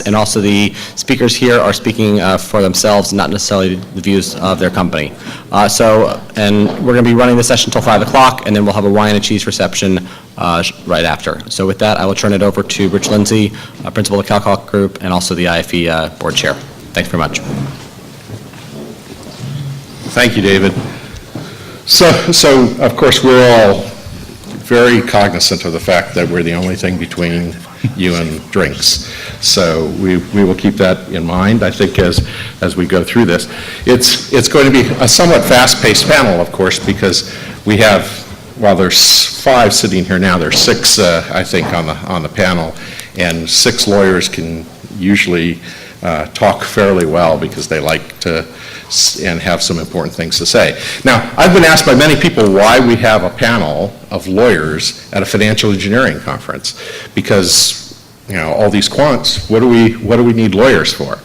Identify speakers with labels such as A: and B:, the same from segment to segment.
A: and also the speakers here are speaking for themselves, not necessarily the views of their company. And we're going to be running the session until 5 o'clock, and then we'll have a wine and cheese reception right after. So with that, I will turn it over to Rich Lindsay, Principal of Calcott Group, and also the IFE Board Chair. Thanks very much.
B: Thank you, David. So of course, we're all very cognizant of the fact that we're the only thing between you and drinks. So we will keep that in mind, I think, as we go through this. It's going to be a somewhat fast-paced panel, of course, because we have, while there's 5 sitting here now, there's 6, I think, on the panel, and 6 lawyers can usually talk fairly well because they like to and have some important things to say. Now, I've been asked by many people why we have a panel of lawyers at a financial engineering conference, because, you know, all these quants, what do we need lawyers for?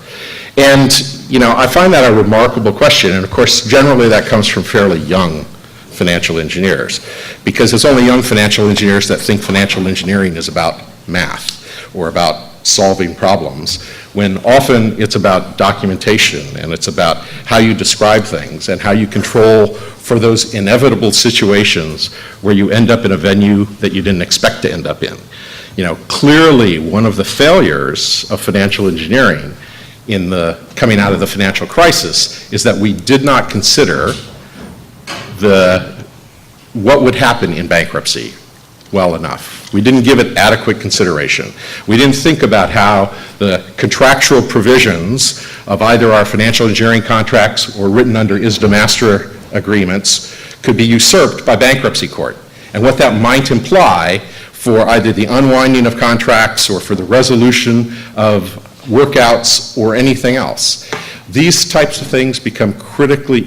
B: And, you know, I find that a remarkable question, and of course, generally that comes from fairly young financial engineers, because it's only young financial engineers that think financial engineering is about math or about solving problems, when often it's about documentation and it's about how you describe things and how you control for those inevitable situations where you end up in a venue that you didn't expect to end up in. You know, clearly one of the failures of financial engineering in the coming out of the financial crisis is that we did not consider what would happen in bankruptcy well enough. We didn't give it adequate consideration. We didn't think about how the contractual provisions of either our financial engineering contracts or written under ISDA master agreements could be usurped by bankruptcy court, and what that might imply for either the unwinding of contracts or for the resolution of workouts or anything else. These types of things become critically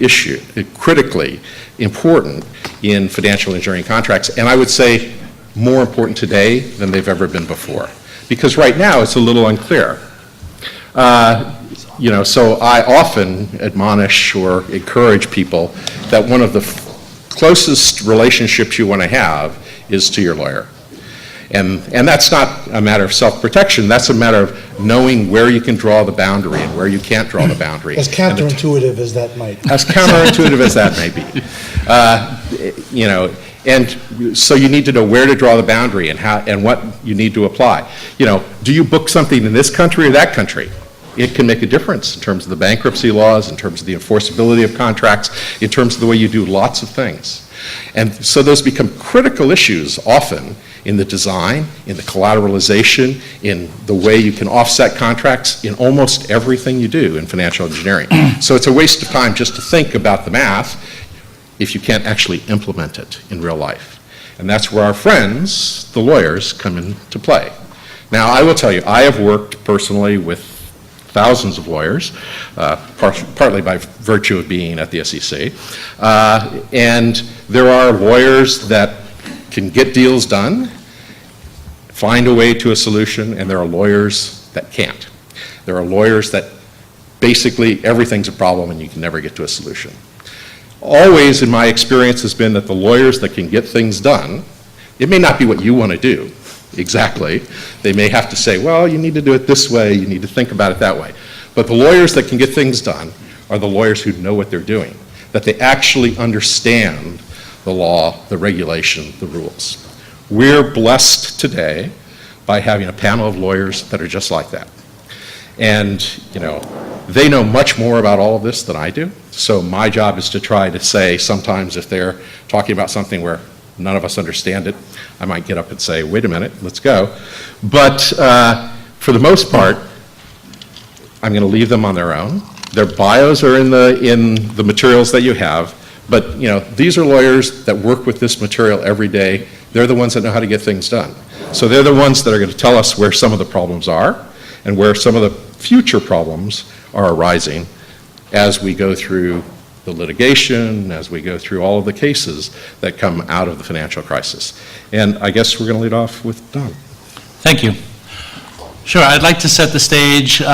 B: important in financial engineering contracts, and I would say more important today than they've ever been before. Because right now it's a little unclear. You know, so I often admonish or encourage people that one of the closest relationships you want to have is to your lawyer. And that's not a matter of self-protection, that's a matter of knowing where you can draw the boundary and where you can't draw the boundary.
C: As counterintuitive as that might be.
B: As counterintuitive as that may be. You know, and so you need to know where to draw the boundary and how and what you need to apply. You know, do you book something in this country or that country? It can make a difference in terms of the bankruptcy laws, in terms of the enforceability of contracts, in terms of the way you do lots of things. And so those become critical issues often in the design, in the collateralization, in the way you can offset contracts, in almost everything you do in financial engineering. So it's a waste of time just to think about the math if you can't actually implement it in real life. And that's where our friends, the lawyers, come into play. Now, I will tell you, I have worked personally with thousands of lawyers, partly by virtue of being at the SEC. And there are lawyers that can get deals done, find a way to a solution, and there are lawyers that can't. There are lawyers that basically everything's a problem and you can never get to a solution. Always in my experience has been that the lawyers that can get things done, it may not be what you want to do exactly. They may have to say, well, you need to do it this way, you need to think about it that way. But the lawyers that can get things done are the lawyers who know what they're doing, that they actually understand the law, the regulation, the rules. We're blessed today by having a panel of lawyers that are just like that. And, you know, they know much more about all of this than I do. So my job is to try to say, sometimes if they're talking about something where none of us understand it, I might get up and say, wait a minute, let's go. But for the most part, I'm going to leave them on their own. Their bios are in the materials that you have. But, you know, these are lawyers that work with this material every day. They're the ones that know how to get things done. So they're the ones that are going to tell us where some of the problems are and where some of the future problems are arising as we go through the litigation, as we go through all of the cases that come out of the financial crisis. And I guess we're going to lead off with Don.
D: Thank you. Sure, I'd like to set the stage for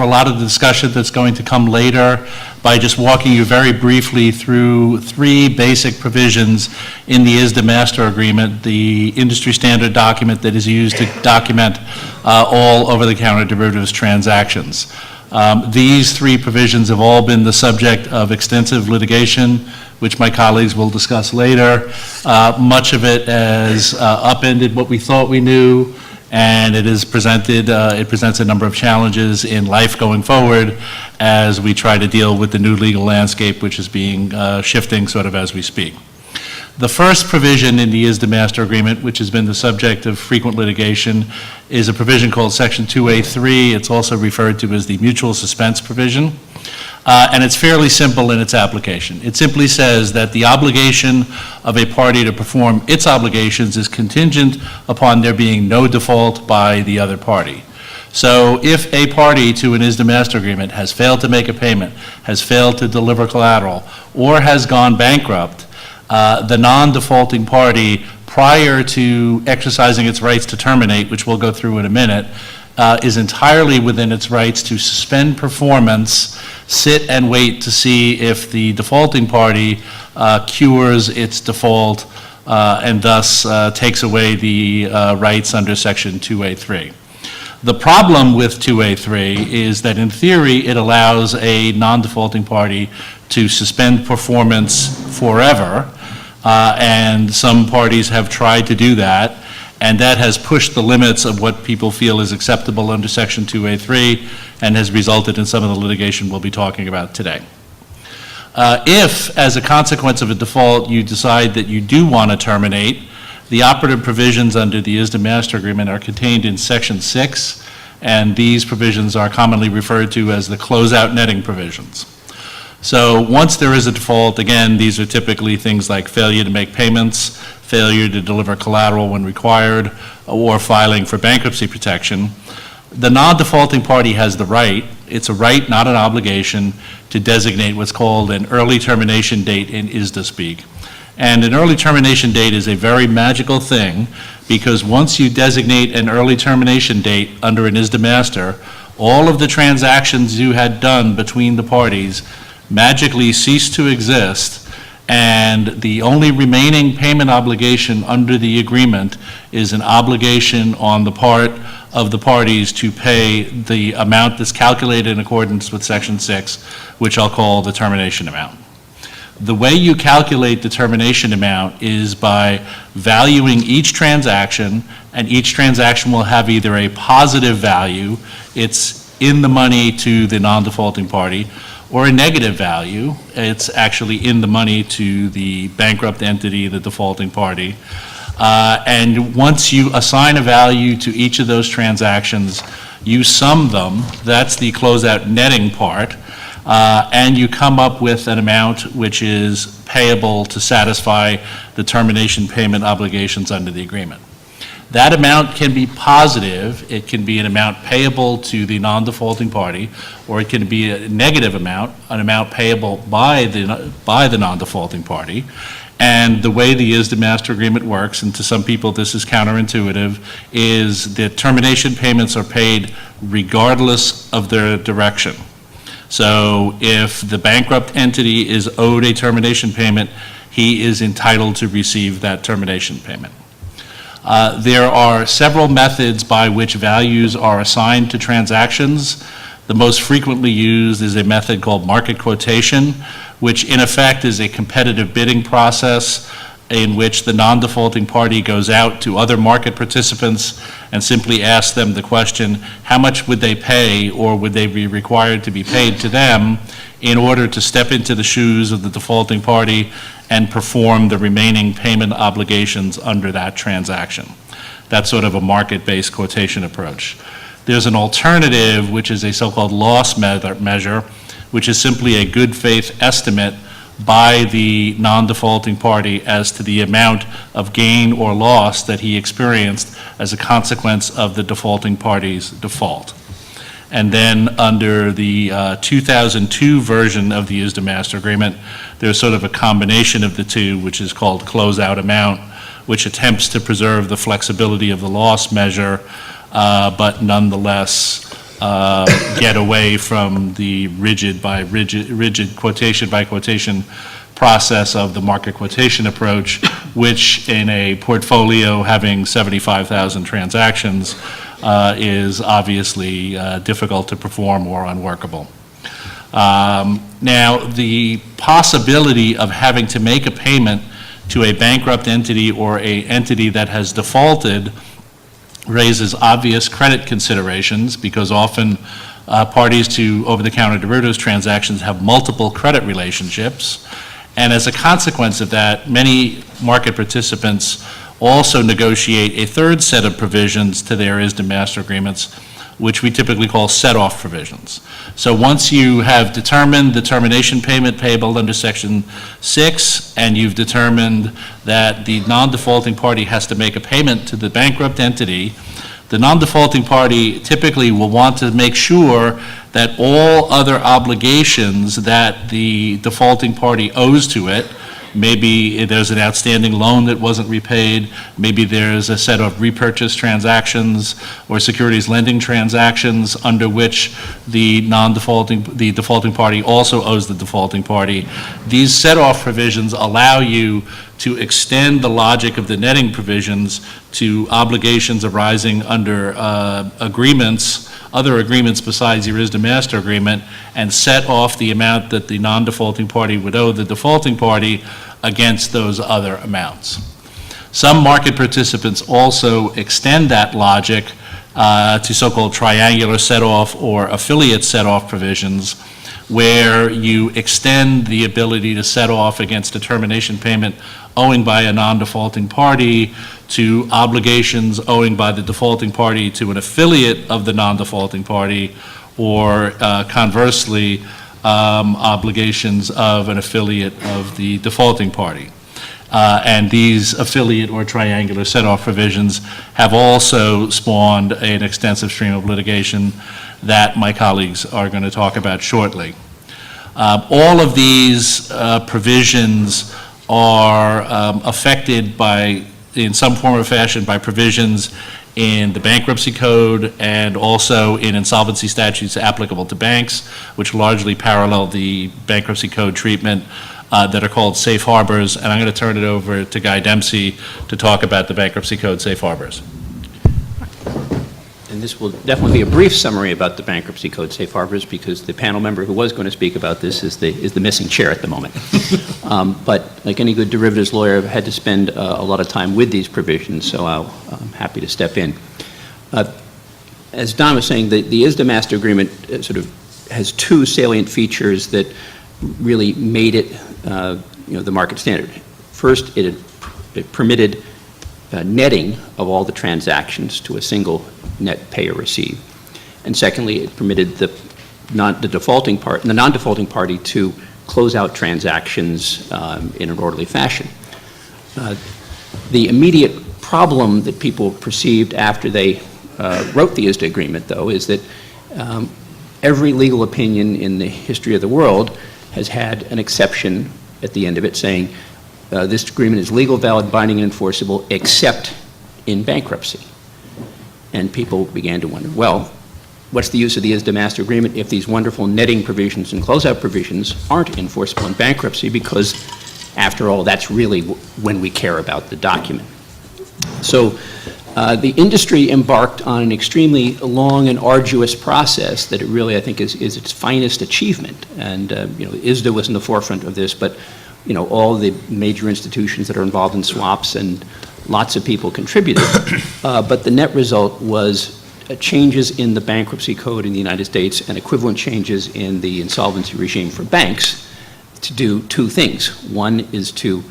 D: a lot of the discussion that's going to come later. by just walking you very briefly through three basic provisions in the ISDA Master Agreement, the industry standard document that is used to document all over-the-counter derivatives transactions. These three provisions have all been the subject of extensive litigation, which my colleagues will discuss later. Much of it has upended what we thought we knew, and it presents a number of challenges in life going forward as we try to deal with the new legal landscape, which is being shifting sort of as we speak. The first provision in the ISDA Master Agreement, which has been the subject of frequent litigation, is a provision called Section 2A3. It's also referred to as the mutual suspense provision. And it's fairly simple in its application. It simply says that the obligation of a party to perform its obligations is contingent upon there being no default by the other party. So if a party to an ISDA Master Agreement has failed to make a payment, has failed to deliver collateral, or has gone bankrupt, the non-defaulting party, prior to exercising its rights to terminate, which we'll go through in a minute, is entirely within its rights to suspend performance, sit and wait to see if the defaulting party cures its default and thus takes away the rights under Section 2A3. The problem with 2A3 is that in theory it allows a non-defaulting party to suspend performance forever, and some parties have tried to do that, and that has pushed the limits of what people feel is acceptable under Section 2A3 and has resulted in some of the litigation we'll be talking about today. If, as a consequence of a default, you decide that you do want to terminate, the operative provisions under the ISDA Master Agreement are contained in Section 6, and these provisions are commonly referred to as the closeout netting provisions. So once there is a default, again, these are typically things like failure to make payments, failure to deliver collateral when required, or filing for bankruptcy protection. The non-defaulting party has the right, it's a right, not an obligation, to designate what's called an early termination date in ISDA speak. And an early termination date is a very magical thing, because once you designate an early termination date under an ISDA Master, all of the transactions you had done between the parties magically cease to exist, and the only remaining payment obligation under the agreement is an obligation on the part of the parties to pay the amount that's calculated in accordance with Section 6, which I'll call the termination amount. The way you calculate the termination amount is by valuing each transaction, and each transaction will have either a positive value, it's in the money to the non-defaulting party, or a negative value, it's actually in the money to the bankrupt entity, the defaulting party. And once you assign a value to each of those transactions, you sum them, that's the closeout netting part, and you come up with an amount which is payable to satisfy the termination payment obligations under the agreement. That amount can be positive, it can be an amount payable to the non-defaulting party, or it can be a negative amount, an amount payable by the non-defaulting party. And the way the ISDA Master Agreement works, and to some people this is counterintuitive, is that termination payments are paid regardless of their direction. So if the bankrupt entity is owed a termination payment, he is entitled to receive that termination payment. There are several methods by which values are assigned to transactions. The most frequently used is a method called market quotation, which in effect is a competitive bidding process in which the non-defaulting party goes out to other market participants and simply asks them the question, how much would they pay, or would they be required to be paid to them in order to step into the shoes of the defaulting party and perform the remaining payment obligations under that transaction. That's sort of a market-based quotation approach. There's an alternative, which is a so-called loss measure, which is simply a good faith estimate by the non-defaulting party as to the amount of gain or loss that he experienced as a consequence of the defaulting party's default. And then under the 2002 version of the ISDA Master Agreement, there's sort of a combination of the two, which is called closeout amount, which attempts to preserve the flexibility of the loss measure, but nonetheless get away from the rigid quotation by quotation process of the market quotation approach, which in a portfolio having 75,000 transactions is obviously difficult to perform or unworkable. Now, the possibility of having to make a payment to a bankrupt entity or a entity that has defaulted raises obvious credit considerations, because often parties to over-the-counter derivatives transactions have multiple credit relationships. And as a consequence of that, many market participants also negotiate a third set of provisions to their ISDA master agreements, which we typically call set-off provisions. So once you have determined the termination payment payable under Section 6, and you've determined that the non-defaulting party has to make a payment to the bankrupt entity, the non-defaulting party typically will want to make sure that all other obligations that the defaulting party owes to it, maybe there's an outstanding loan that wasn't repaid, maybe there's a set of repurchase transactions or securities lending transactions under which the defaulting party also owes the defaulting party. These set-off provisions allow you to extend the logic of the netting provisions to obligations arising under other agreements besides your ISDA master agreement, and set off the amount that the non-defaulting party would owe the defaulting party against those other amounts. Some market participants also extend that logic to so-called triangular set-off or affiliate set-off provisions, where you extend the ability to set off against a termination payment owing by a non-defaulting party to obligations owing by the defaulting party to an affiliate of the non-defaulting party, or conversely, obligations of an affiliate of the defaulting party. And these affiliate or triangular set-off provisions have also spawned an extensive stream of litigation that my colleagues are going to talk about shortly. All of these provisions are affected by, in some form or fashion, by provisions in the bankruptcy code and also in insolvency statutes applicable to banks, which largely parallel the bankruptcy code treatment, that are called safe harbors. And I'm going to turn it over to Guy Dempsey to talk about the bankruptcy code safe harbors.
E: And this will definitely be a brief summary about the bankruptcy code safe harbors, because the panel member who was going to speak about this is the missing chair at the moment. But like any good derivatives lawyer, I've had to spend a lot of time with these provisions, so I'm happy to step in. As Don was saying, the ISDA master agreement sort of has two salient features that really made it the market standard. First, it permitted netting of all the transactions to a single net pay or receive. And secondly, it permitted the non-defaulting party to close out transactions in an orderly fashion. The immediate problem that people perceived after they wrote the ISDA agreement, though, is that every legal opinion in the history of the world has had an exception at the end of it saying this agreement is legal, valid, binding, and enforceable except in bankruptcy. And people began to wonder, well, what's the use of the ISDA master agreement if these wonderful netting provisions and closeout provisions aren't enforceable in bankruptcy, because after all, that's really when we care about the document. So the industry embarked on an extremely long and arduous process that it really, I think, is its finest achievement. And ISDA was in the forefront of this, but all the major institutions that are involved in swaps and lots of people contributed. But the net result was changes in the bankruptcy code in the United States and equivalent changes in the insolvency regime for banks to do two things. One is to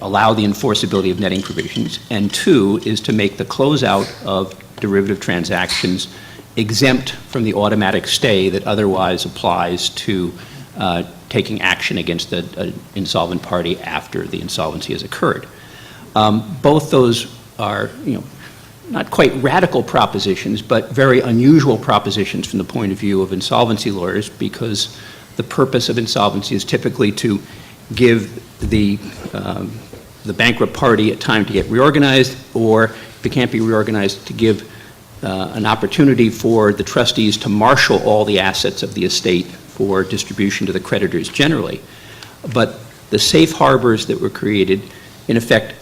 E: allow the enforceability of netting provisions, and two is to make the closeout of derivative transactions exempt from the automatic stay that otherwise applies to taking action against an insolvent party after the insolvency has occurred. Both those are, not quite radical propositions, but very unusual propositions from the point of view of insolvency lawyers, because the purpose of insolvency is typically to give the bankrupt party a time to get reorganized, or if it can't be reorganized, to give an opportunity for the trustees to marshal all the assets of the estate for distribution to the creditors generally. But the safe harbors that were created, in effect,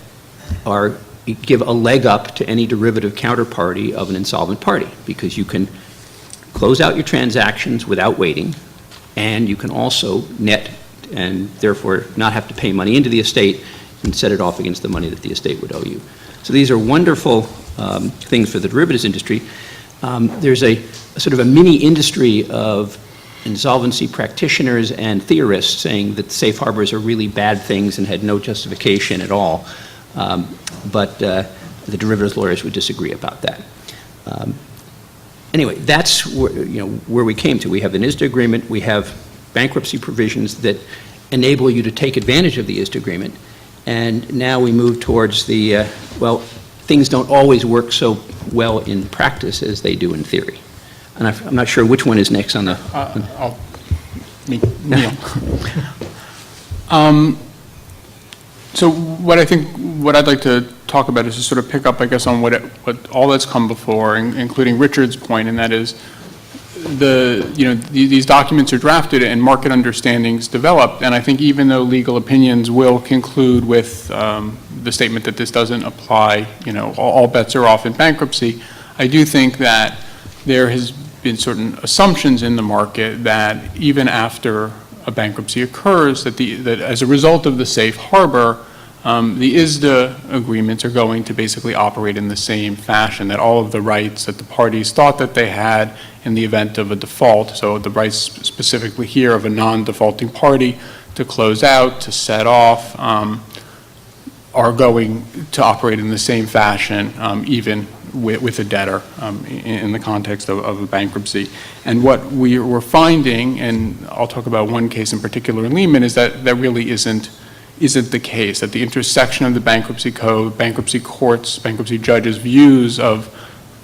E: give a leg up to any derivative counterparty of an insolvent party, because you can close out your transactions without waiting, and you can also net and therefore not have to pay money into the estate and set it off against the money that the estate would owe you. So these are wonderful things for the derivatives industry. There's a sort of a mini industry of insolvency practitioners and theorists saying that safe harbors are really bad things and had no justification at all. But the derivatives lawyers would disagree about that. Anyway, that's where we came to. We have an ISDA agreement. We have bankruptcy provisions that enable you to take advantage of the ISDA agreement. And now we move towards the, well, things don't always work so well in practice as they do in theory. And I'm not sure which one is next on the...
F: Neil. So what I'd like to talk about is to sort of pick up, I guess, on what all that's come before, including Richard's point, and that is these documents are drafted and market understandings developed, and I think even though legal opinions will conclude with the statement that this doesn't apply, all bets are off in bankruptcy, I do think that there has been certain assumptions in the market that even after a bankruptcy occurs, that as a result of the safe harbor, the ISDA agreements are going to basically operate in the same fashion, that all of the rights that the parties thought that they had in the event of a default, so the rights specifically here of a non-defaulting party to close out, to set off, are going to operate in the same fashion, even with a debtor in the context of a bankruptcy. And what we were finding, and I'll talk about one case in particular in Lehman, is that that really isn't the case, that the intersection of the bankruptcy code, bankruptcy courts, bankruptcy judges' views of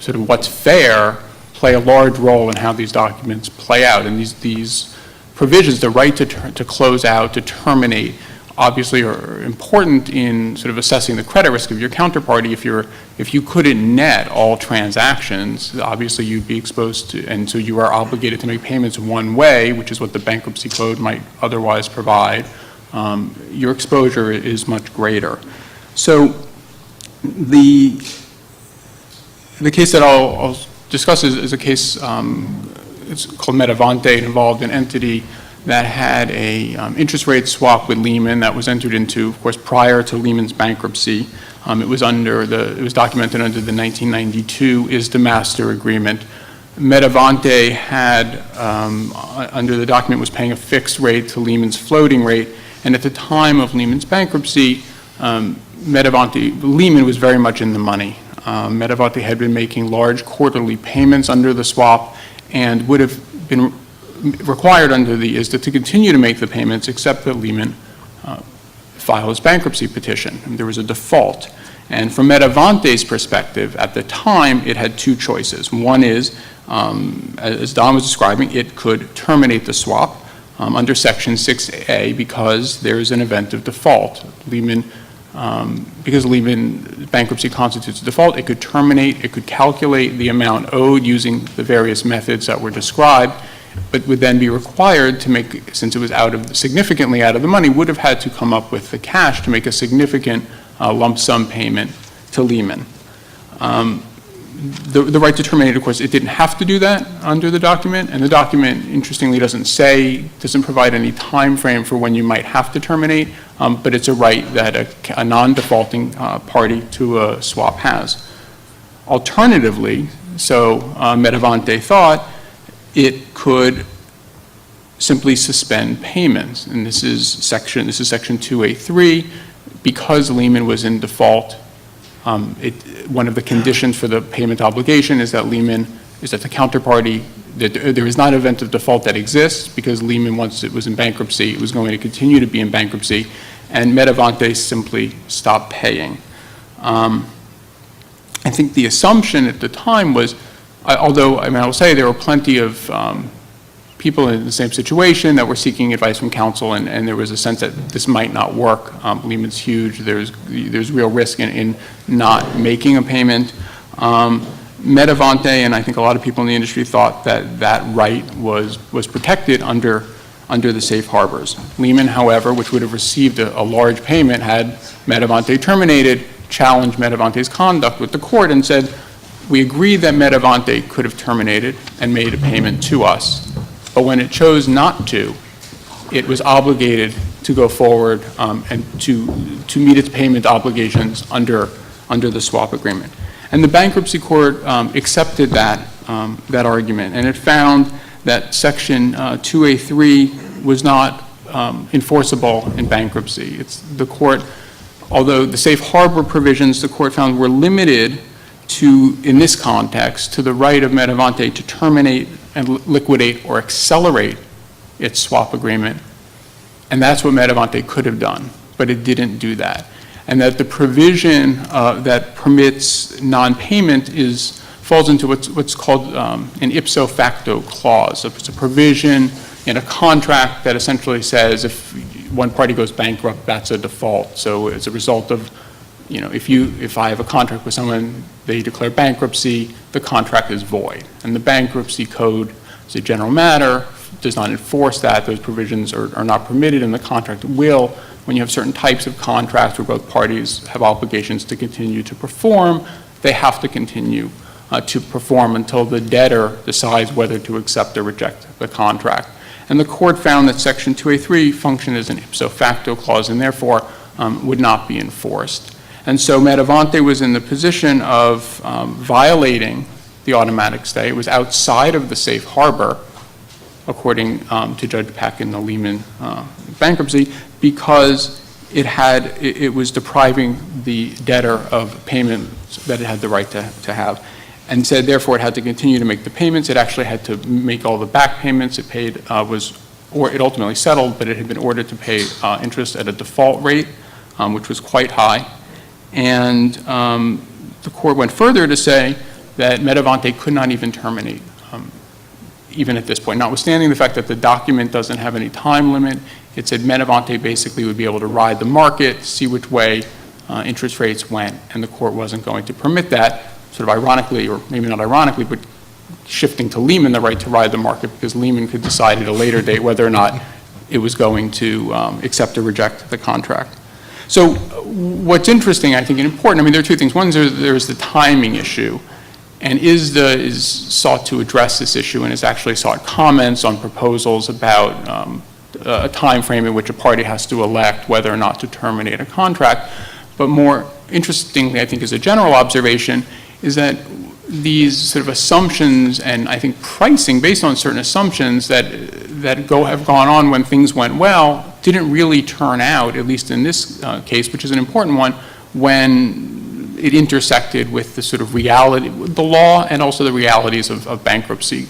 F: sort of what's fair play a large role in how these documents play out. And these provisions, the right to close out, to terminate, obviously are important in sort of assessing the credit risk of your counterparty. If you couldn't net all transactions, obviously you'd be exposed to, and so you are obligated to make payments one way, which is what the bankruptcy code might otherwise provide. Your exposure is much greater. So the case that I'll discuss is a case, it's called Metavante. It involved an entity that had a interest rate swap with Lehman that was entered into, of course, prior to Lehman's bankruptcy. It was documented under the 1992 ISDA Master Agreement. Metavante had, under the document, was paying a fixed rate to Lehman's floating rate, and at the time of Lehman's bankruptcy, Lehman was very much in the money. Metavante had been making large quarterly payments under the swap and would have been required under the ISDA to continue to make the payments, except that Lehman filed his bankruptcy petition. And there was a default. And from Metavante's perspective, at the time, it had two choices. One is, as Don was describing, it could terminate the swap under Section 6A because there is an event of default. Because Lehman bankruptcy constitutes a default, it could terminate, it could calculate the amount owed using the various methods that were described, but would then be required to make, since it was significantly out of the money, would have had to come up with the cash to make a significant lump sum payment to Lehman. The right to terminate, of course, it didn't have to do that under the document, and the document, interestingly, doesn't provide any time frame for when you might have to terminate, but it's a right that a non-defaulting party to a swap has. Alternatively, so Metavante thought, it could simply suspend payments, and this is section 2A3. Because Lehman was in default, one of the conditions for the payment obligation is that the counterparty, that there is not an event of default that exists because Lehman, once it was in bankruptcy, it was going to continue to be in bankruptcy, and Metavante simply stopped paying. I think the assumption at the time was, although I will say there were plenty of people in the same situation that were seeking advice from counsel, and there was a sense that this might not work. Lehman's huge. There's real risk in not making a payment. Metavante, and I think a lot of people in the industry thought that that right was protected under the safe harbors. Lehman, however, which would have received a large payment had Metavante terminated, challenged Metavante's conduct with the court and said, we agree that Metavante could have terminated and made a payment to us, but when it chose not to, it was obligated to go forward and to meet its payment obligations under the swap agreement. And the bankruptcy court accepted that argument, and it found that Section 2A3 was not enforceable in bankruptcy. The court, although the safe harbor provisions the court found were limited to, in this context, to the right of Metavante to terminate and liquidate or accelerate its swap agreement. And that's what Metavante could have done, but it didn't do that. And that the provision that permits non-payment falls into what's called an ipso facto clause. It's a provision in a contract that essentially says if one party goes bankrupt, that's a default. So as a result of, if I have a contract with someone, they declare bankruptcy, the contract is void. And the bankruptcy code, as a general matter, does not enforce that. Those provisions are not permitted, and the contract will, when you have certain types of contracts where both parties have obligations to continue to perform, they have to continue to perform until the debtor decides whether to accept or reject the contract. And the court found that Section 2A3 functioned as an ipso facto clause and therefore would not be enforced. And so Metavante was in the position of violating the automatic stay. It was outside of the safe harbor, according to Judge Peck in the Lehman bankruptcy, because it was depriving the debtor of payments that it had the right to have, and said therefore it had to continue to make the payments. It actually had to make all the back payments. It paid it ultimately settled, but it had been ordered to pay interest at a default rate, which was quite high. And the court went further to say that Metavante could not even terminate, even at this point, notwithstanding the fact that the document doesn't have any time limit. It said Metavante basically would be able to ride the market, see which way interest rates went, and the court wasn't going to permit that, sort of ironically, or maybe not ironically, but shifting to Lehman the right to ride the market, because Lehman could decide at a later date whether or not it was going to accept or reject the contract. So what's interesting, I think, and important, there are two things. One is there's the timing issue, and ISDA is sought to address this issue and has actually sought comments on proposals about a time frame in which a party has to elect whether or not to terminate a contract. But more interestingly, I think, as a general observation, is that these sort of assumptions and I think pricing based on certain assumptions that have gone on when things went well didn't really turn out, at least in this case, which is an important one, when it intersected with the sort of reality, the law and also the realities of bankruptcy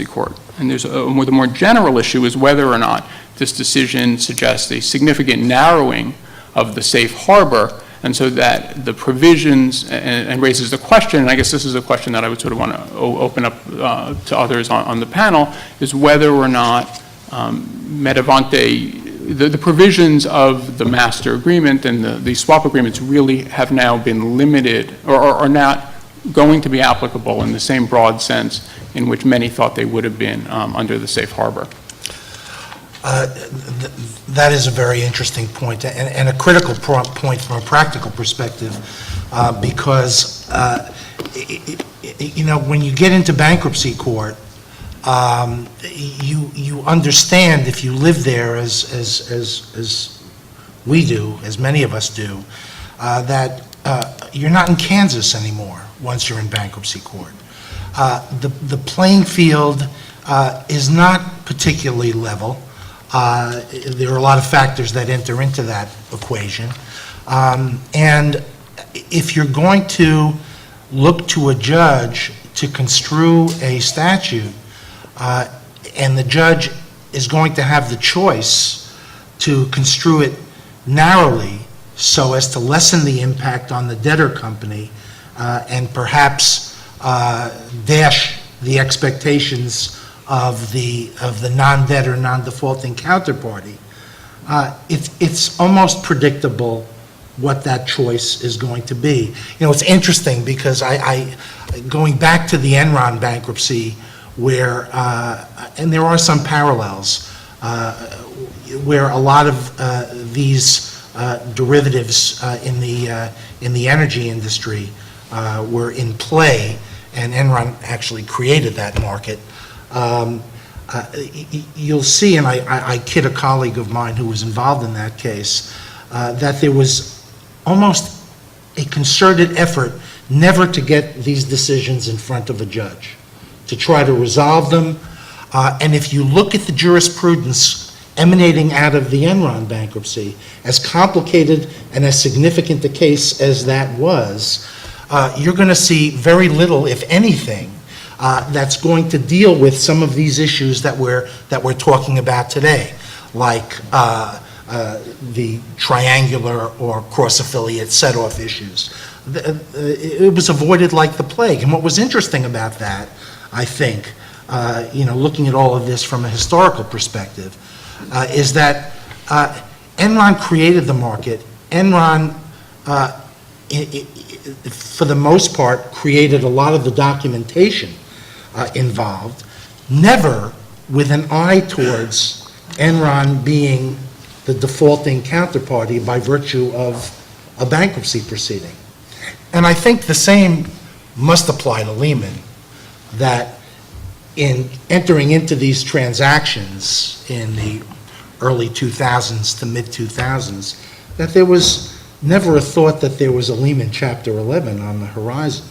F: court. And there's the more general issue is whether or not this decision suggests a significant narrowing of the safe harbor, and so that the provisions, and raises the question, and I guess this is a question that I would sort of want to open up to others on the panel, is whether or not Metavante, the provisions of the master agreement and the swap agreements really have now been limited or are not going to be applicable in the same broad sense in which many thought they would have been under the safe harbor.
C: That is a very interesting point and a critical point from a practical perspective, because when you get into bankruptcy court, you understand, if you live there as we do, as many of us do, that you're not in Kansas anymore once you're in bankruptcy court. The playing field is not particularly level. There are a lot of factors that enter into that equation. And if you're going to look to a judge to construe a statute, and the judge is going to have the choice to construe it narrowly so as to lessen the impact on the debtor company and perhaps dash the expectations of the non-debtor, non-defaulting counterparty, it's almost predictable what that choice is going to be. You know, it's interesting because going back to the Enron bankruptcy, where, and there are some parallels, where a lot of these derivatives in the energy industry were in play, and Enron actually created that market. You'll see, and I kid a colleague of mine who was involved in that case, that there was almost a concerted effort never to get these decisions in front of a judge, to try to resolve them. And if you look at the jurisprudence emanating out of the Enron bankruptcy, as complicated and as significant a case as that was, you're going to see very little, if anything, that's going to deal with some of these issues that we're talking about today, like the triangular or cross-affiliate set-off issues. It was avoided like the plague. And what was interesting about that, I think, looking at all of this from a historical perspective, is that Enron created the market. Enron, for the most part, created a lot of the documentation involved, never with an eye towards Enron being the defaulting counterparty by virtue of a bankruptcy proceeding. And I think the same must apply to Lehman, that in entering into these transactions in the early 2000s to mid-2000s, that there was never a thought that there was a Lehman Chapter 11 on the horizon.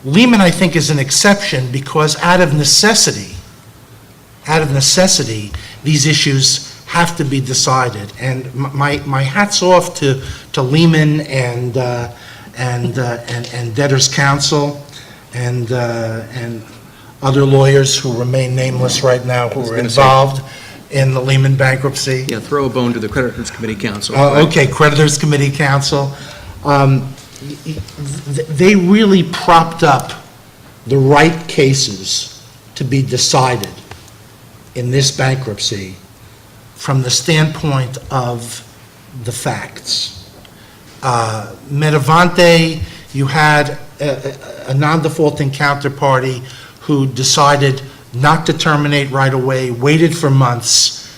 C: Lehman, I think, is an exception because out of necessity, these issues have to be decided. And my hat's off to Lehman and debtors' counsel and other lawyers who remain nameless right now who were involved in the Lehman bankruptcy.
G: Yeah, throw a bone to the creditors' committee counsel.
C: Okay, creditors' committee counsel. They really propped up the right cases to be decided in this bankruptcy from the standpoint of the facts. Metavante, you had a non-defaulting counterparty who decided not to terminate right away, waited for months,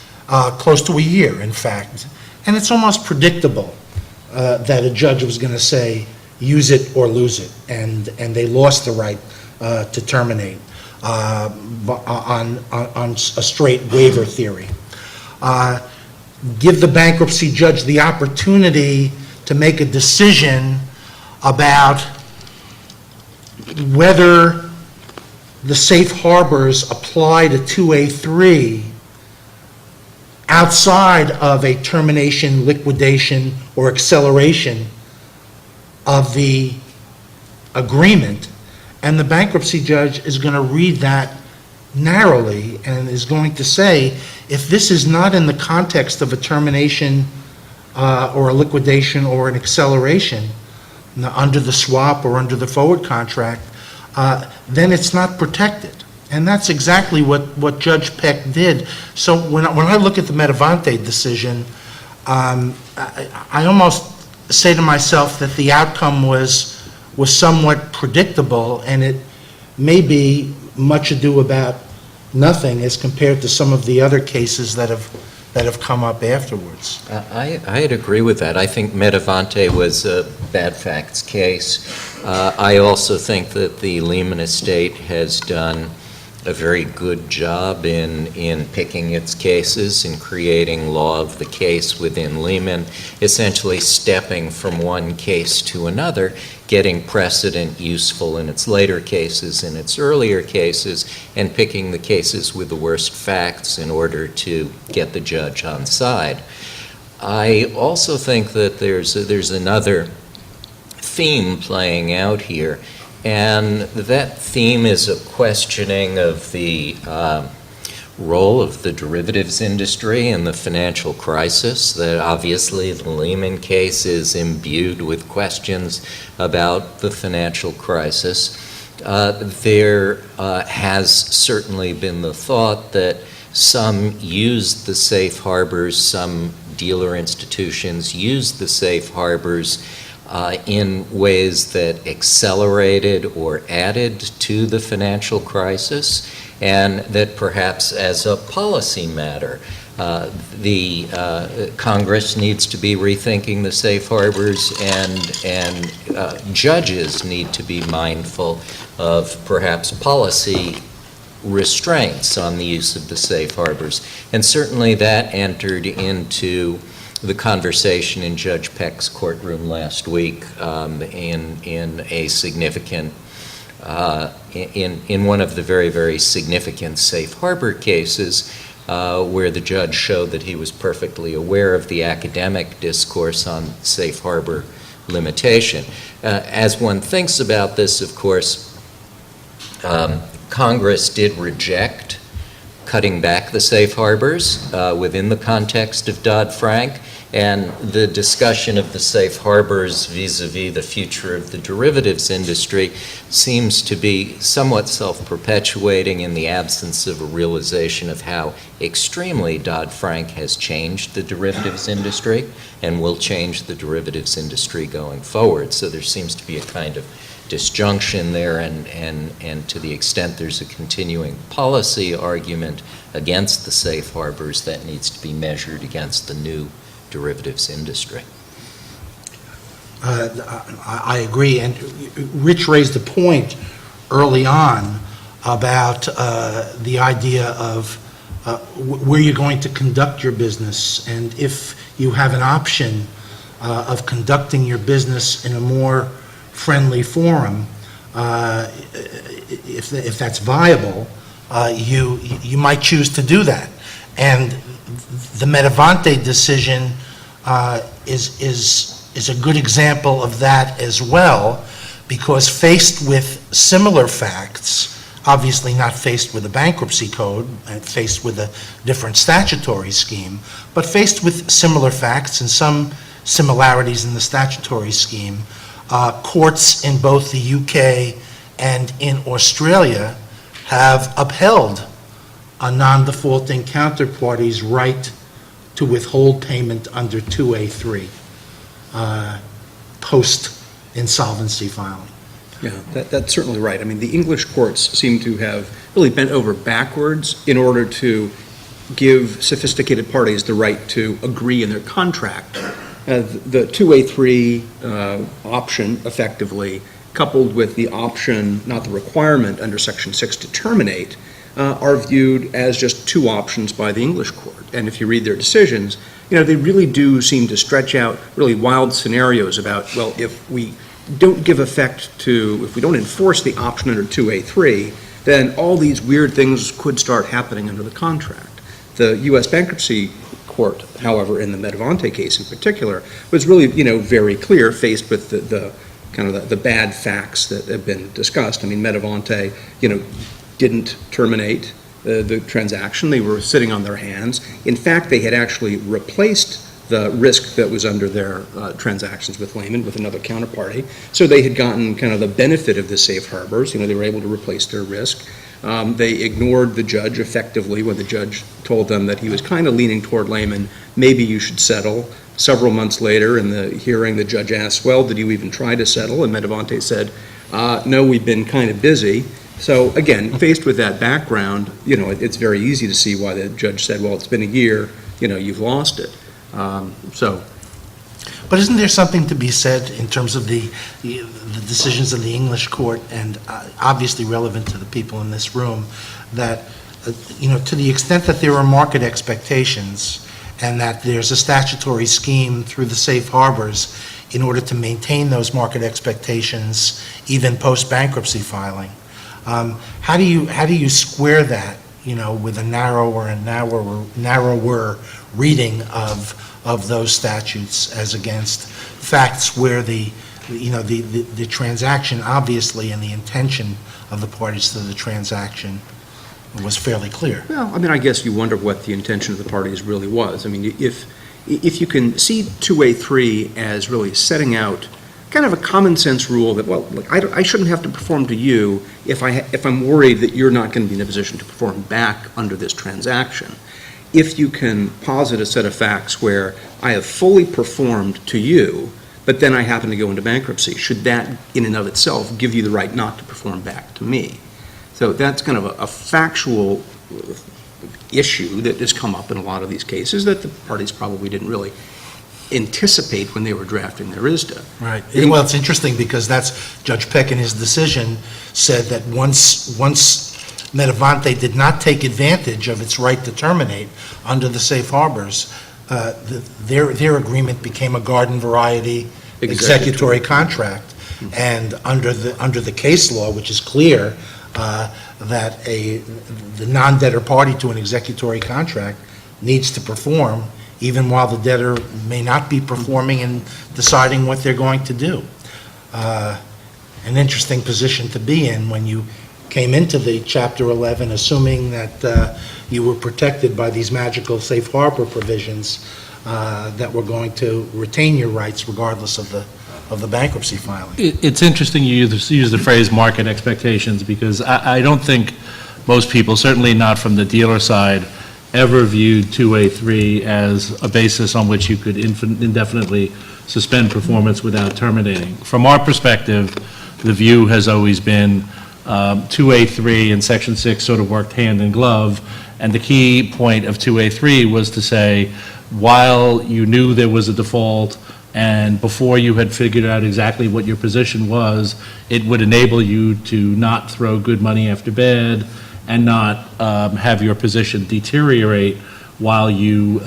C: close to a year, in fact. And it's almost predictable that a judge was going to say, use it or lose it, and they lost the right to terminate on a straight waiver theory. Give the bankruptcy judge the opportunity to make a decision about whether the safe harbors apply to 2A3 outside of a termination, liquidation, or acceleration of the agreement, and the bankruptcy judge is going to read that narrowly and is going to say, if this is not in the context of a termination or a liquidation or an acceleration under the swap or under the forward contract, then it's not protected. And that's exactly what Judge Peck did. So when I look at the Metavante decision, I almost say to myself that the outcome was somewhat predictable, and it may be much ado about nothing as compared to some of the other cases that have come up afterwards.
H: I'd agree with that. I think Metavante was a bad facts case. I also think that the Lehman estate has done a very good job in picking its cases and creating law of the case within Lehman, essentially stepping from one case to another, getting precedent useful in its later cases and its earlier cases, and picking the cases with the worst facts in order to get the judge on side. I also think that there's another theme playing out here, and that theme is a questioning of the role of the derivatives industry in the financial crisis. That obviously the Lehman case is imbued with questions about the financial crisis. There has certainly been the thought that some used the safe harbors, some dealer institutions used the safe harbors in ways that accelerated or added to the financial crisis, and that perhaps as a policy matter, the Congress needs to be rethinking the safe harbors, and judges need to be mindful of perhaps policy restraints on the use of the safe harbors. And certainly that entered into the conversation in Judge Peck's courtroom last week in a significant, in one of the very, very significant safe harbor cases where the judge showed that he was perfectly aware of the academic discourse on safe harbor limitation. As one thinks about this, of course, Congress did reject cutting back the safe harbors within the context of Dodd-Frank, and the discussion of the safe harbors vis-a-vis the future of the derivatives industry seems to be somewhat self-perpetuating in the absence of a realization of how extremely Dodd-Frank has changed the derivatives industry and will change the derivatives industry going forward. So there seems to be a kind of disjunction there, and to the extent there's a continuing policy argument against the safe harbors, that needs to be measured against the new derivatives industry.
C: I agree, and Rich raised a point early on about the idea of where you're going to conduct your business, and if you have an option of conducting your business in a more friendly forum, if that's viable, you might choose to do that. And the Metavante decision is a good example of that as well, because faced with similar facts, obviously not faced with a bankruptcy code and faced with a different statutory scheme, but faced with similar facts and some similarities in the statutory scheme, courts in both the UK and in Australia have upheld a non-defaulting counterparty's right to withhold payment under 2A3 post-insolvency filing.
G: Yeah, that's certainly right. I mean, the English courts seem to have really bent over backwards in order to give sophisticated parties the right to agree in their contract. The 2A3 option, effectively, coupled with the option, not the requirement, under Section 6 to terminate, are viewed as just two options by the English court. And if you read their decisions, they really do seem to stretch out really wild scenarios about, well, if we don't give effect to, if we don't enforce the option under 2A3, then all these weird things could start happening under the contract. The U.S. Bankruptcy Court, however, in the Metavante case in particular, was really, very clear, faced with the kind of the bad facts that have been discussed. I mean, Metavante, didn't terminate the transaction. They were sitting on their hands. In fact, they had actually replaced the risk that was under their transactions with Lehman with another counterparty. So they had gotten kind of the benefit of the safe harbors. They were able to replace their risk. They ignored the judge effectively when the judge told them that he was kind of leaning toward Lehman, maybe you should settle. Several months later in the hearing, the judge asked, well, did you even try to settle? And Metavante said, no, we've been kind of busy. So again, faced with that background, it's very easy to see why the judge said, well, it's been a year, you've lost it.
C: But isn't there something to be said in terms of the decisions of the English court, and obviously relevant to the people in this room, that, to the extent that there are market expectations and that there's a statutory scheme through the safe harbors in order to maintain those market expectations even post-bankruptcy filing, how do you square that, with a narrower reading of those statutes as against facts where the transaction, obviously, and the intention of the parties to the transaction was fairly clear?
G: Well, I mean, I guess you wonder what the intention of the parties really was. I mean, if you can see 2A3 as really setting out kind of a common sense rule that, well, look, I shouldn't have to perform to you if I'm worried that you're not going to be in a position to perform back under this transaction. if you can posit a set of facts where I have fully performed to you, but then I happen to go into bankruptcy, should that in and of itself give you the right not to perform back to me? So that's kind of a factual issue that has come up in a lot of these cases that the parties probably didn't really anticipate when they were drafting their ISDA.
C: Right. Well, it's interesting because that's, Judge Peck in his decision said that once Metavante did not take advantage of its right to terminate under the safe harbors, their agreement became a garden variety executory contract. And under the case law, which is clear, that the non-debtor party to an executory contract needs to perform even while the debtor may not be performing and deciding what they're going to do. An interesting position to be in when you came into the Chapter 11 assuming that you were protected by these magical safe harbor provisions that were going to retain your rights regardless of the bankruptcy filing.
D: It's interesting you use the phrase market expectations, because I don't think most people, certainly not from the dealer side, ever viewed 2A3 as a basis on which you could indefinitely suspend performance without terminating. From our perspective, the view has always been 2A3 and Section 6 sort of worked hand in glove, and the key point of 2A3 was to say, while you knew there was a default and before you had figured out exactly what your position was, it would enable you to not throw good money after bad and not have your position deteriorate while you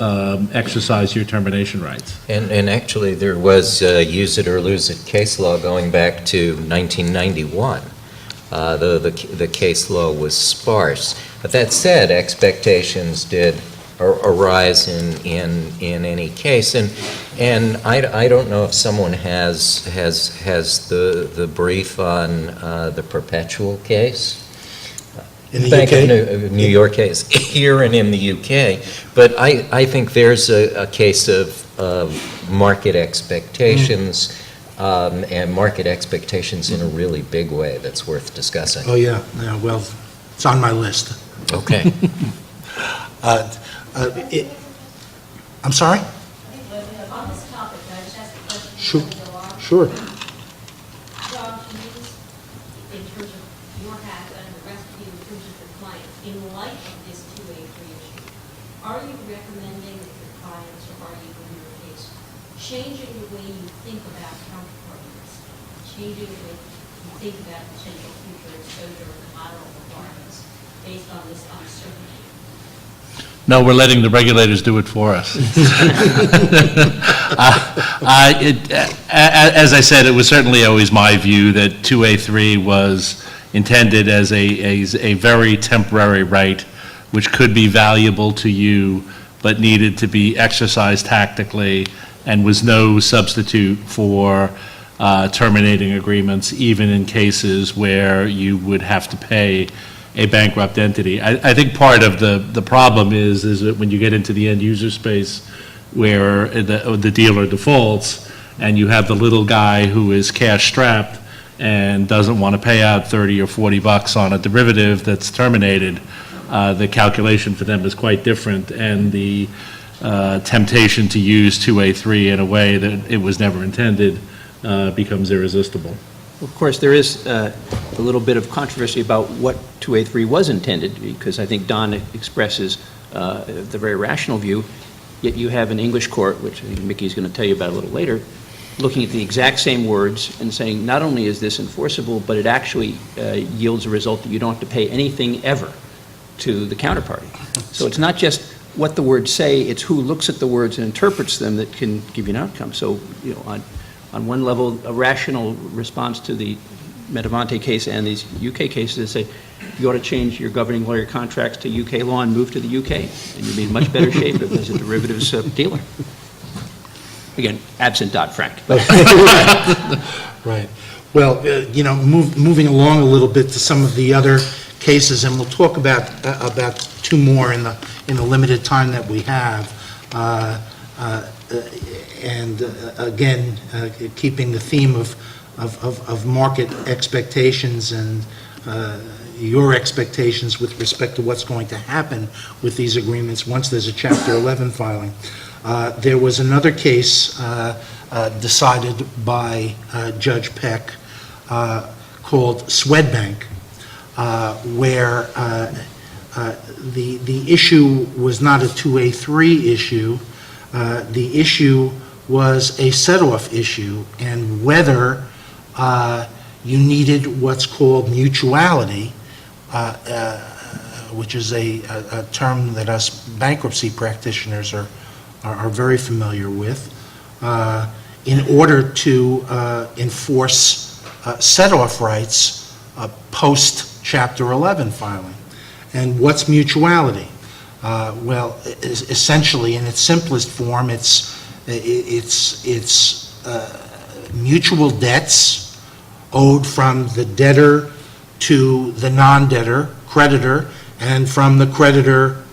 D: exercise your termination rights.
H: And actually, there was use it or lose it case law going back to 1991. The case law was sparse. But that said, expectations did arise in any case. And I don't know if someone has the brief on the perpetual case.
C: In the
H: Bank
C: UK?
H: of New York case, here and in the UK. But I think there's a case of market expectations, and market expectations in a really big way that's worth discussing.
C: Oh, yeah. Well, it's on my list.
H: Okay.
C: I'm sorry?
I: On this topic, can I just ask a question?
C: Sure.
I: John,
C: Sure.
I: in terms of your hat and the rest of you in terms of your clients, in light of this 2A3 issue, are you recommending that your clients, or are you, in your case, changing the way you think about counterparty risk, changing the way you think about potential future exposure or collateral requirements based on this uncertainty?
D: No, we're letting the regulators do it for us. As I said, it was certainly always my view that 2A3 was intended as a very temporary right, which could be valuable to you, but needed to be exercised tactically, and was no substitute for terminating agreements, even in cases where you would have to pay a bankrupt entity. I think part of the problem is that when you get into the end user space where the dealer defaults and you have the little guy who is cash strapped and doesn't want to pay out 30 or 40 bucks on a derivative that's terminated, the calculation for them is quite different, and the temptation to use 2A3 in a way that it was never intended becomes irresistible.
E: Of course, there is a little bit of controversy about what 2A3 was intended, because I think Don expresses the very rational view, yet you have an English court, which I think Mickey's going to tell you about a little later, looking at the exact same words and saying not only is this enforceable, but it actually yields a result that you don't have to pay anything ever to the counterparty. So it's not just what the words say, it's who looks at the words and interprets them that can give you an outcome. So, you know, on one level, a rational response to the Metavante case and these UK cases is say, you ought to change your governing lawyer contracts to UK law and move to the UK, and you'll be in much better shape as a derivatives dealer. Again, absent Dodd-Frank.
C: Right. Well, you know, moving along a little bit to some of the other cases, and we'll talk about two more in the limited time that we have. And again, keeping the theme of market expectations and, your expectations with respect to what's going to happen with these agreements once there's a Chapter 11 filing. There was another case decided by Judge Peck called Swedbank, where the issue was not a 2A3 issue. The issue was a set-off issue, and whether you needed what's called mutuality, which is a term that us bankruptcy practitioners are very familiar with, in order to enforce set-off rights post-Chapter 11 filing. And what's mutuality? Well, essentially, in its simplest form, it's mutual debts owed from the debtor to the non-debtor, creditor, and from the creditor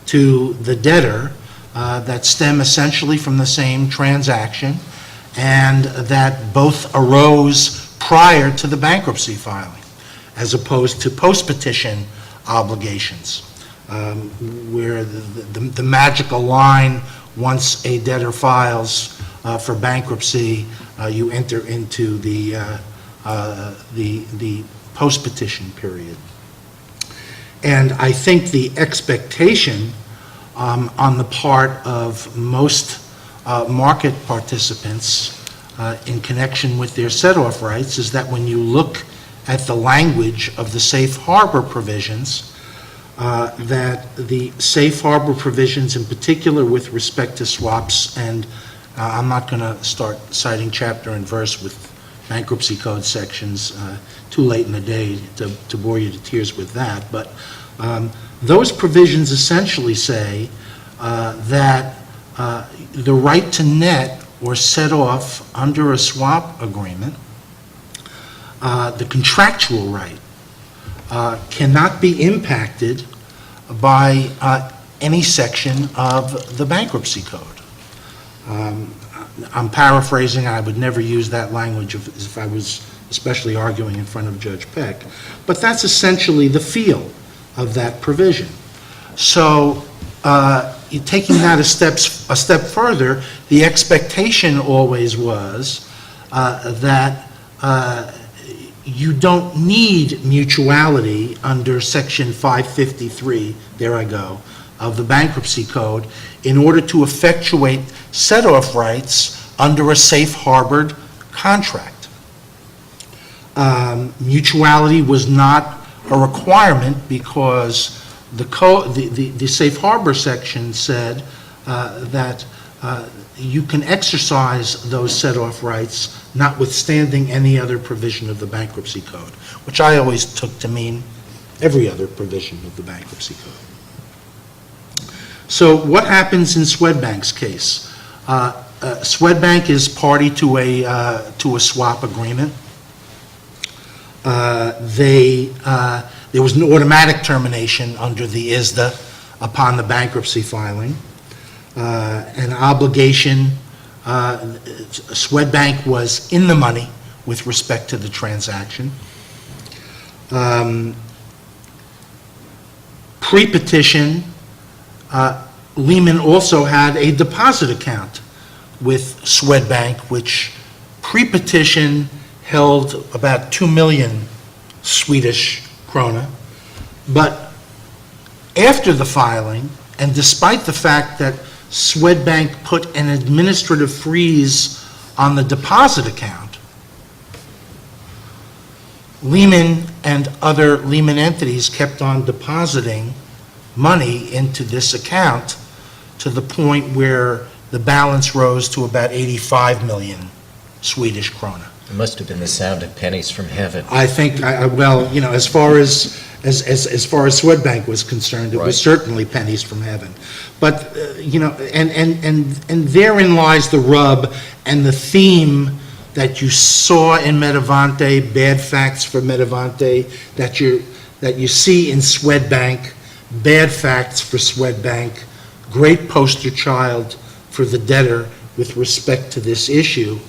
C: to the debtor, that stem essentially from the same transaction, and that both arose prior to the bankruptcy filing, as opposed to post-petition obligations, where the magical line, once a debtor files for bankruptcy, you enter into the post-petition period. And I think the expectation on the part of most market participants in connection with their set-off rights is that when you look at the language of the safe harbor provisions, that the safe harbor provisions in particular with respect to swaps, and I'm not going to start citing chapter and verse with bankruptcy code sections, too late in the day to bore you to tears with that, but those provisions essentially say that the right to net or set off under a swap agreement, the contractual right, cannot be impacted by any section of the bankruptcy code. I'm paraphrasing, I would never use that language if I was especially arguing in front of Judge Peck, but that's essentially the feel of that provision. So taking that a step further, the expectation always was that you don't need mutuality under Section 553, there I go, of the Bankruptcy Code in order to effectuate set-off rights under a safe-harbored contract. Mutuality was not a requirement because the safe harbor section said that you can exercise those set-off rights notwithstanding any other provision of the Bankruptcy Code, which I always took to mean every other provision of the Bankruptcy Code. So what happens in Swedbank's case? Swedbank is party to a swap agreement. There was an automatic termination under the ISDA upon the bankruptcy filing. An obligation, Swedbank was in the money with respect to the transaction. Pre-petition, Lehman also had a deposit account with Swedbank, which pre-petition held about 2 million Swedish krona. But after the filing, and despite the fact that Swedbank put an administrative freeze on the deposit account, Lehman and other Lehman entities kept on depositing money into this account to the point where the balance rose to about 85 million Swedish krona.
H: It must have been the sound of pennies from heaven.
C: I think, well, you know, as far as Swedbank was concerned, it
H: Right.
C: was certainly pennies from heaven. But, you know, and therein lies the rub and the theme that you saw in Metavante, bad facts for Metavante, that you see in Swedbank, bad facts for Swedbank, great poster child for the debtor with respect to this issue.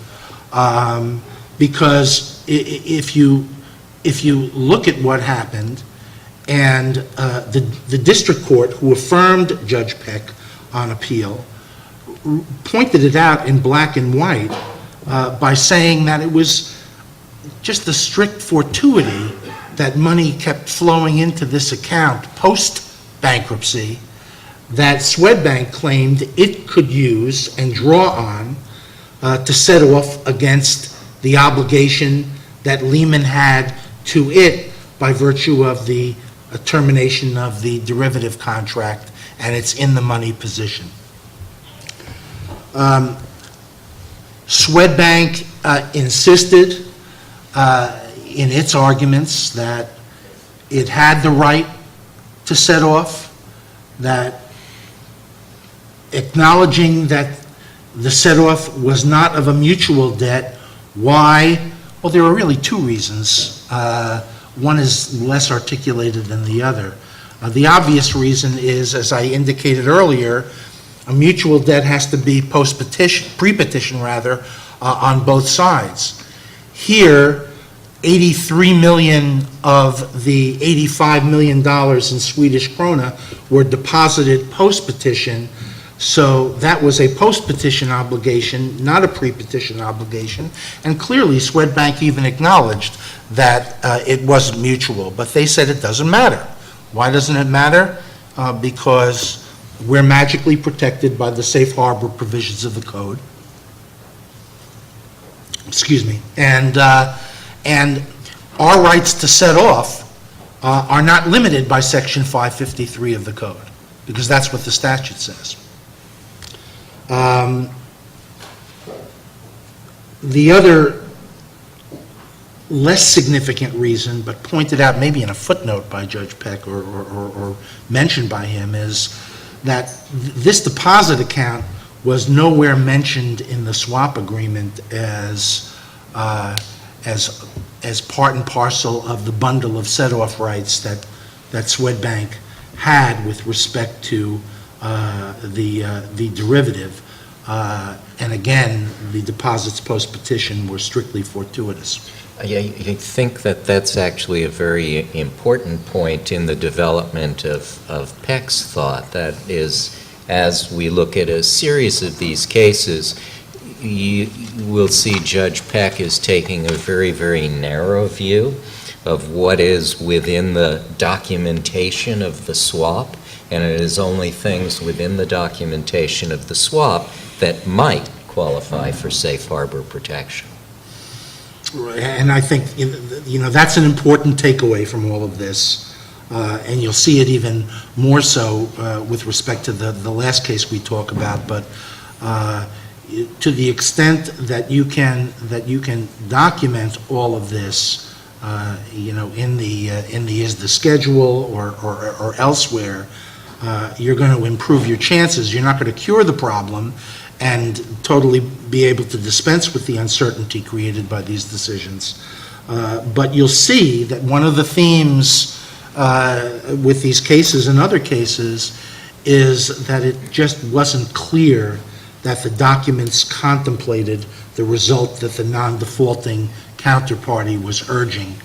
C: Because if you look at what happened, And the district court, who affirmed Judge Peck on appeal, pointed it out in black and white by saying that it was just the strict fortuity that money kept flowing into this account post-bankruptcy that Swedbank claimed it could use and draw on to set off against the obligation that Lehman had to it by virtue of the termination of the derivative contract and its in-the-money position. Swedbank insisted in its arguments that it had the right to set off, that acknowledging that the set-off was not of a mutual debt. Why? Well, there are really two reasons. One is less articulated than the other. The obvious reason is, as I indicated earlier, a mutual debt has to be pre-petition on both sides. Here, 83 million of the $85 million in Swedish krona were deposited post-petition, so that was a post-petition obligation, not a pre-petition obligation, and clearly Swedbank even acknowledged that it wasn't mutual, but they said it doesn't matter. Why doesn't it matter? Because we're magically protected by the safe harbor provisions of the code. Excuse me. And our rights to set off are not limited by Section 553 of the code, because that's what the statute says. The other less significant reason, but pointed out maybe in a footnote by Judge Peck or mentioned by him, is that this deposit account was nowhere mentioned in the swap agreement as part and parcel of the bundle of set-off rights that Swedbank had with respect to the derivative. And again, the deposits post-petition were strictly fortuitous.
H: Yeah, I think that that's actually a very important point in the development of Peck's thought. That is, as we look at a series of these cases, you will see Judge Peck is taking a very, very narrow view of what is within the documentation of the swap, and it is only things within the documentation of the swap that might qualify for safe harbor protection.
C: And I think, that's an important takeaway from all of this. And you'll see it even more so with respect to the last case we talk about. But to the extent that you can document all of this, in the ISDA schedule or elsewhere, you're going to improve your chances. You're not going to cure the problem and totally be able to dispense with the uncertainty created by these decisions. But you'll see that one of the themes with these cases and other cases is that it just wasn't clear that the documents contemplated the result that the non-defaulting counterparty was urging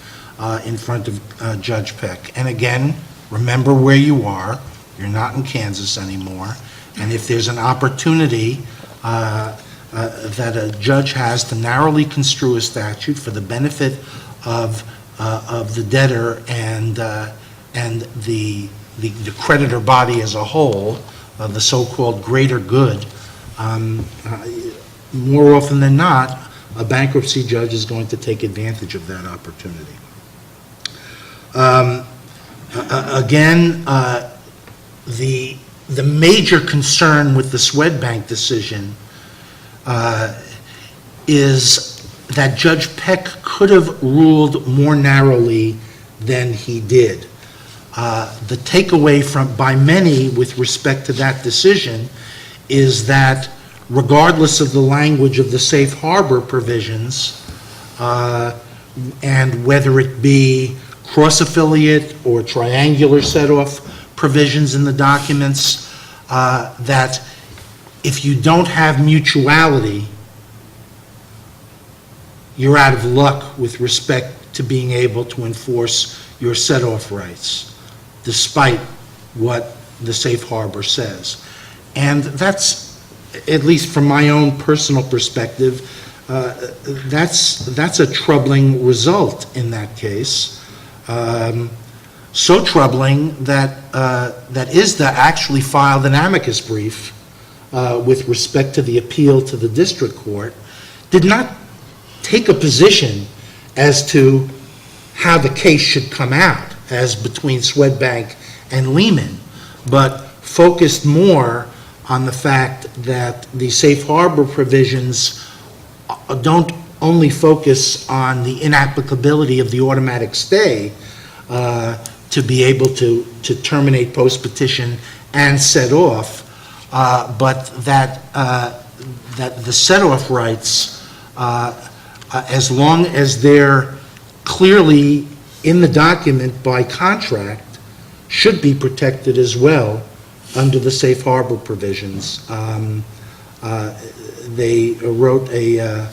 C: in front of Judge Peck. And again, remember where you are. You're not in Kansas anymore. And if there's an opportunity that a judge has to narrowly construe a statute for the benefit of the debtor and the creditor body as a whole, the so-called greater good, more often than not, a bankruptcy judge is going to take advantage of that opportunity. Again, the major concern with the Swedbank decision is that Judge Peck could have ruled more narrowly than he did. The takeaway by many with respect to that decision is that regardless of the language of the safe harbor provisions, and whether it be cross-affiliate or triangular set-off provisions in the documents, that if you don't have mutuality, you're out of luck with respect to being able to enforce your set-off rights. despite what the safe harbor says. And that's, at least from my own personal perspective, that's a troubling result in that case. So troubling that ISDA actually filed an amicus brief with respect to the appeal to the district court, did not take a position as to how the case should come out as between Swedbank and Lehman, but focused more on the fact that the safe harbor provisions don't only focus on the inapplicability of the automatic stay to be able to terminate post-petition and set off, but that the set-off rights, as long as they're clearly in the document by contract, should be protected as well under the safe harbor provisions. They wrote a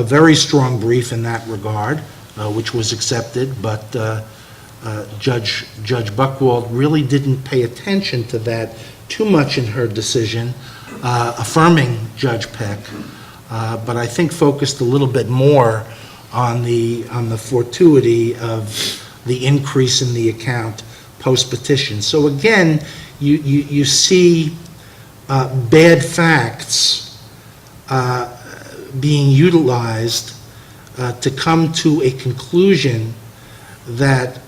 C: very strong brief in that regard, which was accepted, but Judge Buchwald really didn't pay attention to that too much in her decision, affirming Judge Peck, but I think focused a little bit more on the fortuity of the increase in the account post-petition. So again, you see bad facts being utilized to come to a conclusion that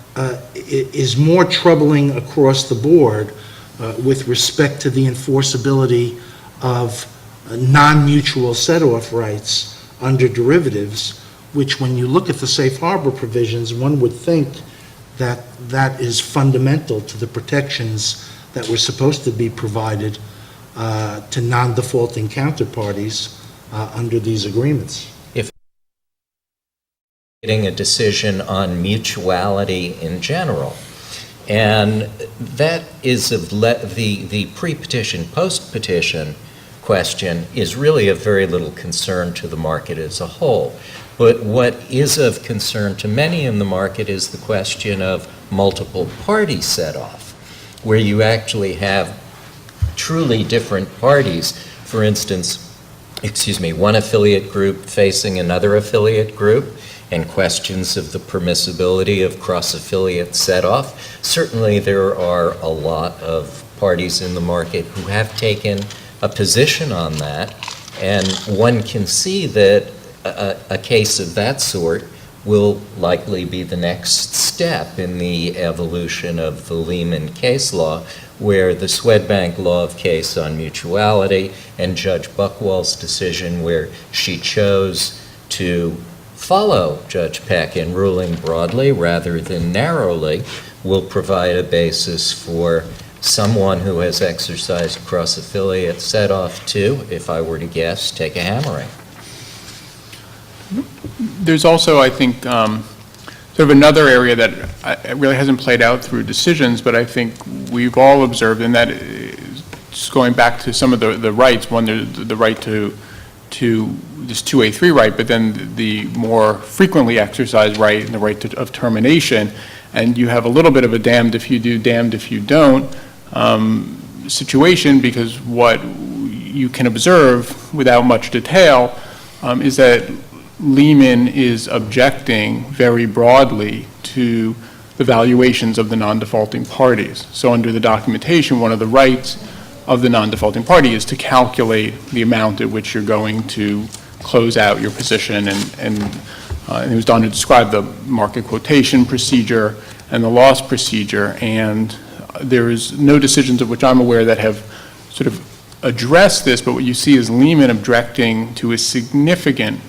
C: is more troubling across the board with respect to the enforceability of non-mutual set-off rights under derivatives, which when you look at the safe harbor provisions, one would think that that is fundamental to the protections that were supposed to be provided to non-defaulting counterparties under these agreements.
H: Getting a decision on mutuality in general. And that is of the pre-petition, post-petition question is really of very little concern to the market as a whole. But what is of concern to many in the market is the question of multiple party set-off, where you actually have truly different parties. For instance, one affiliate group facing another affiliate group, and questions of the permissibility of cross-affiliate set-off. Certainly there are a lot of parties in the market who have taken a position on that, and one can see that a case of that sort will likely be the next step in the evolution of the Lehman case law, where the Swedbank law of case on mutuality and Judge Buchwald's decision where she chose to follow Judge Peck in ruling broadly rather than narrowly will provide a basis for someone who has exercised cross-affiliate set-off to, if I were to guess, take a hammering.
F: There's also, I think, sort of another area that really hasn't played out through decisions, but I think we've all observed, and that is just going back to some of the rights. One, the right to this 2A3 right, but then the more frequently exercised right and the right of termination. And you have a little bit of a damned if you do, damned if you don't situation, because what you can observe without much detail is that Lehman is objecting very broadly to the valuations of the non-defaulting parties. So under the documentation, one of the rights of the non-defaulting party is to calculate the amount at which you're going to close out your position, and it was done to describe the market quotation procedure and the loss procedure, and there is no decisions of which I'm aware that have sort of addressed this, but what you see is Lehman objecting to a significant,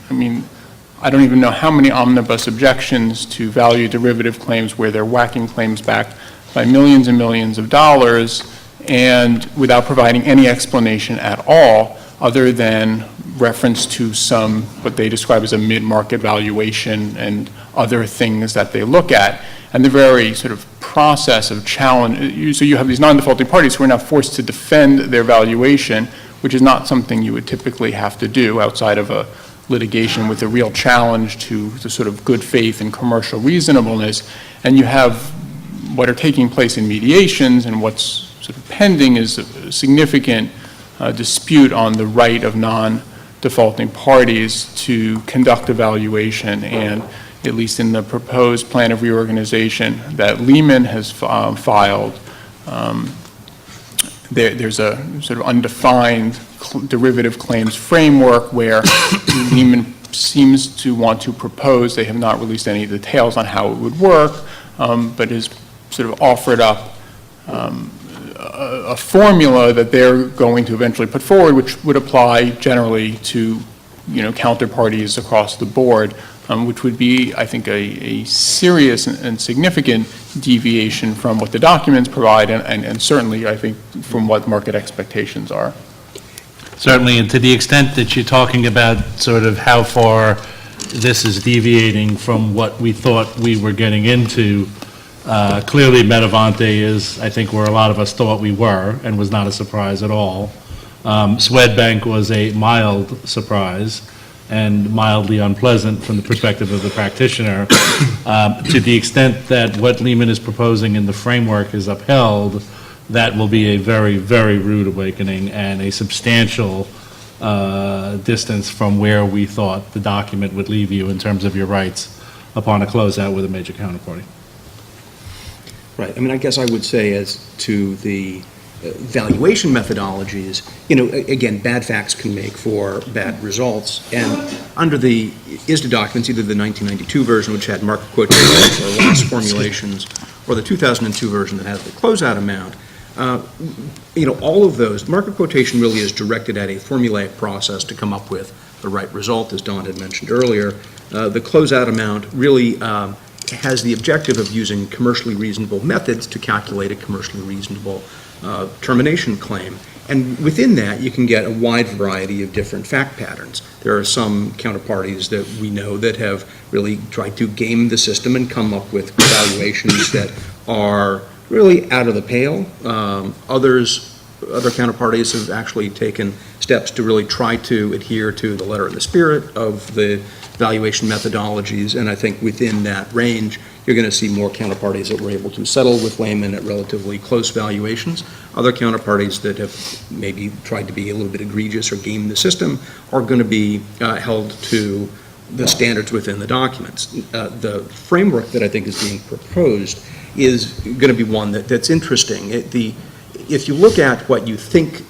F: I don't even know how many omnibus objections to value derivative claims where they're whacking claims back by millions and millions of dollars, and without providing any explanation at all other than reference to some, what they describe as a mid-market valuation and other things that they look at. And the very sort of process of challenge, so you have these non-defaulting parties who are now forced to defend their valuation, which is not something you would typically have to do outside of a litigation with a real challenge to the sort of good faith and commercial reasonableness. And you have what are taking place in mediations and what's sort of pending is a significant dispute on the right of non-defaulting parties to conduct evaluation. And at least in the proposed plan of reorganization that Lehman has filed, there's a sort of undefined derivative claims framework where Lehman seems to want to propose, they have not released any details on how it would work, but has sort of offered up a formula that they're going to eventually put forward, which would apply generally to, counterparties across the board, which would be, I think, a serious and significant deviation from what the documents provide, and certainly, I think, from what market expectations are.
D: Certainly, and to the extent that you're talking about sort of how far this is deviating from what we thought we were getting into, clearly Metavante is, I think, where a lot of us thought we were, and was not a surprise at all. Swedbank was a mild surprise and mildly unpleasant from the perspective of the practitioner. To the extent that what Lehman is proposing in the framework is upheld, that will be a very, very rude awakening and a substantial distance from where we thought the document would leave you in terms of your rights upon a closeout with a major counterparty.
G: Right. I mean, I guess I would say as to the valuation methodologies, again, bad facts can make for bad results. And under the ISDA documents, either the 1992 version, which had market quotations or loss formulations, or the 2002 version that has the closeout amount, all of those, market quotation really is directed at a formulaic process to come up with the right result, as Don had mentioned earlier. The closeout amount really has the objective of using commercially reasonable methods to calculate a commercially reasonable termination claim. And within that, you can get a wide variety of different fact patterns. There are some counterparties that we know that have really tried to game the system and come up with valuations that are really out of the pale. Other counterparties have actually taken steps to really try to adhere to the letter and the spirit of the valuation methodologies, and I think within that range, you're going to see more counterparties that were able to settle with Lehman at relatively close valuations. Other counterparties that have maybe tried to be a little bit egregious or game the system are going to be held to the standards within the documents. The framework that I think is being proposed is going to be one that's interesting. If you look at what you think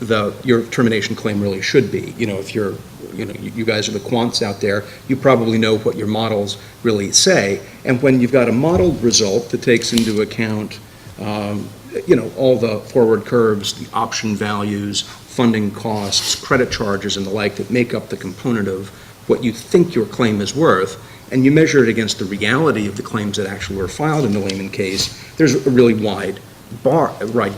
G: your termination claim really should be, if you're, you guys are the quants out there, you probably know what your models really say. And when you've got a modeled result that takes into account, all the forward curves, the option values, funding costs, credit charges, and the like that make up the component of what you think your claim is worth, and you measure it against the reality of the claims that actually were filed in the Lehman case, there's a really wide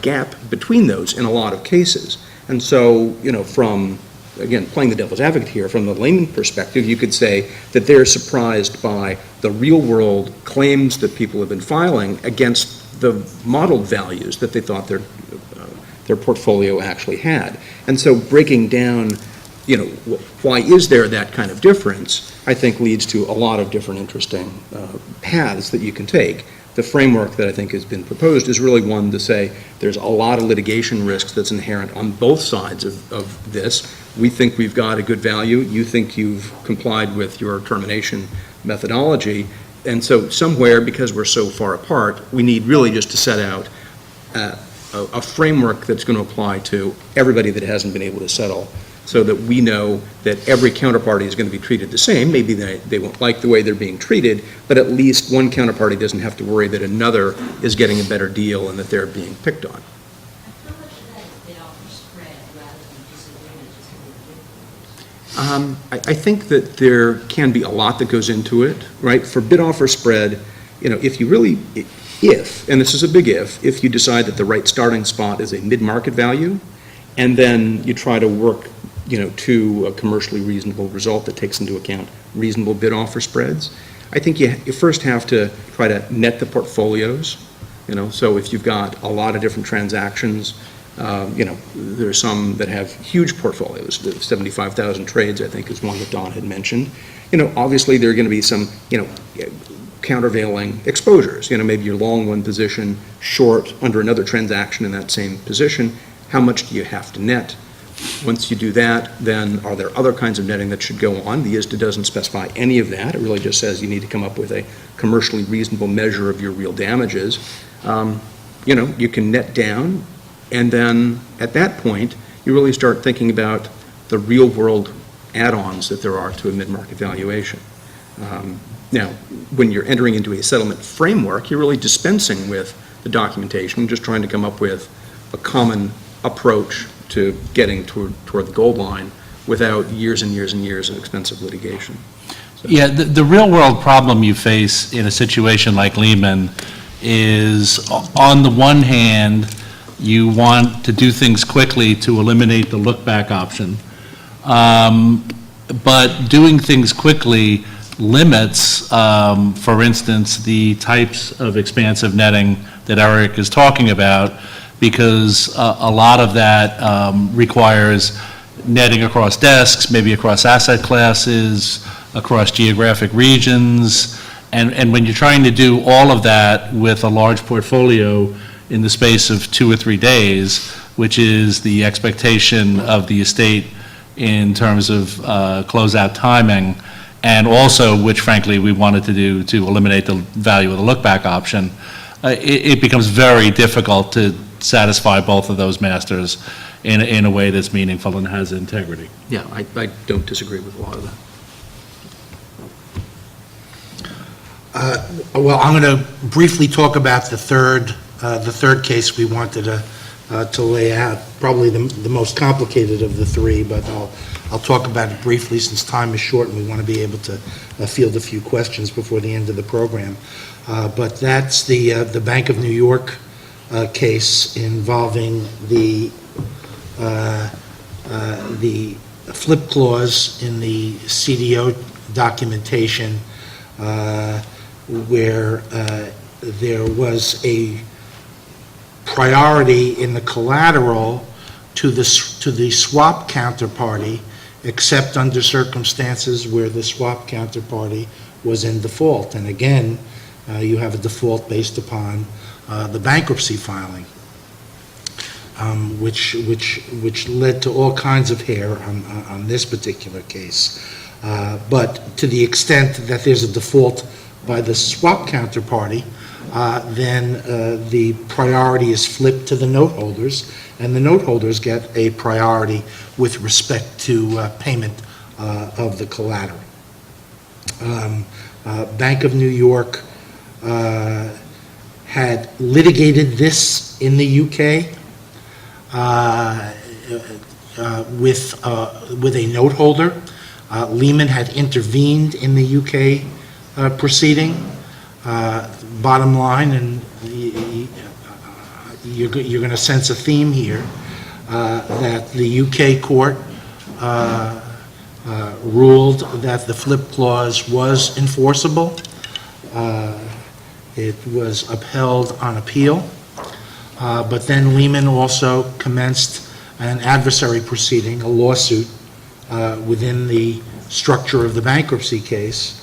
G: gap between those in a lot of cases. And so, from, again, playing the devil's advocate here, from the Lehman perspective, you could say that they're surprised by the real-world claims that people have been filing against the modeled values that they thought their portfolio actually had. And so breaking down, why is there that kind of difference, I think leads to a lot of different interesting paths that you can take. The framework that I think has been proposed is really one to say there's a lot of litigation risks that's inherent on both sides of this. We think we've got a good value. You think you've complied with your termination methodology. And so somewhere, because we're so far apart, we need really just to set out a framework that's going to apply to everybody that hasn't been able to settle, so that we know that every counterparty is going to be treated the same. Maybe they won't like the way they're being treated, but at least one counterparty doesn't have to worry that another is getting a better deal and that they're being picked on.
I: How much of that is bid-offer spread rather than disagreement?
G: I think that there can be a lot that goes into it, right? For bid-offer spread, if you really, and this is a big if you decide that the right starting spot is a mid-market value, and then you try to work to a commercially reasonable result that takes into account reasonable bid-offer spreads. I think you first have to try to net the portfolios, so if you've got a lot of different transactions, there are some that have huge portfolios. The 75,000 trades, I think, is one that Don had mentioned. Obviously there are going to be some, countervailing exposures. Maybe you're long one position, short under another transaction in that same position. How much do you have to net? Once you do that, then are there other kinds of netting that should go on? The ISDA doesn't specify any of that. It really just says you need to come up with a commercially reasonable measure of your real damages. You can net down, and then at that point, you really start thinking about the real-world add-ons that there are to a mid-market valuation. Now, when you're entering into a settlement framework, you're really dispensing with the documentation, just trying to come up with a common approach to getting toward the goal line without years and years and years of expensive litigation.
D: Yeah, the real-world problem you face in a situation like Lehman is, on the one hand, you want to do things quickly to eliminate the look-back option. But doing things quickly limits, for instance, the types of expansive netting that Eric is talking about, because a lot of that requires netting across desks, maybe across asset classes, across geographic regions, and when you're trying to do all of that with a large portfolio in the space of 2 or 3 days, which is the expectation of the estate in terms of closeout timing, and also, which frankly we wanted to do to eliminate the value of the look-back option, it becomes very difficult to satisfy both of those masters in a way that's meaningful and has integrity.
G: Yeah, I don't disagree with a lot of that.
C: Well, I'm going to briefly talk about the third case we wanted to lay out, probably the most complicated of the three, but I'll talk about it briefly since time is short and we want to be able to field a few questions before the end of the program. But that's the Bank of New York case involving the flip clause in the CDO documentation, where there was a priority in the collateral to the swap counterparty, except under circumstances where the swap counterparty was in default. And again, you have a default based upon the bankruptcy filing, which led to all kinds of hair on this particular case. But to the extent that there's a default by the swap counterparty, then the priority is flipped to the note holders, and the note holders get a priority with respect to payment of the collateral. Bank of New York had litigated this in the UK with a note holder. Lehman had intervened in the UK proceeding. Bottom line, and you're going to sense a theme here, that the UK court ruled that the flip clause was enforceable. It was upheld on appeal, but then Lehman also commenced an adversary proceeding, a lawsuit, within the structure of the bankruptcy case,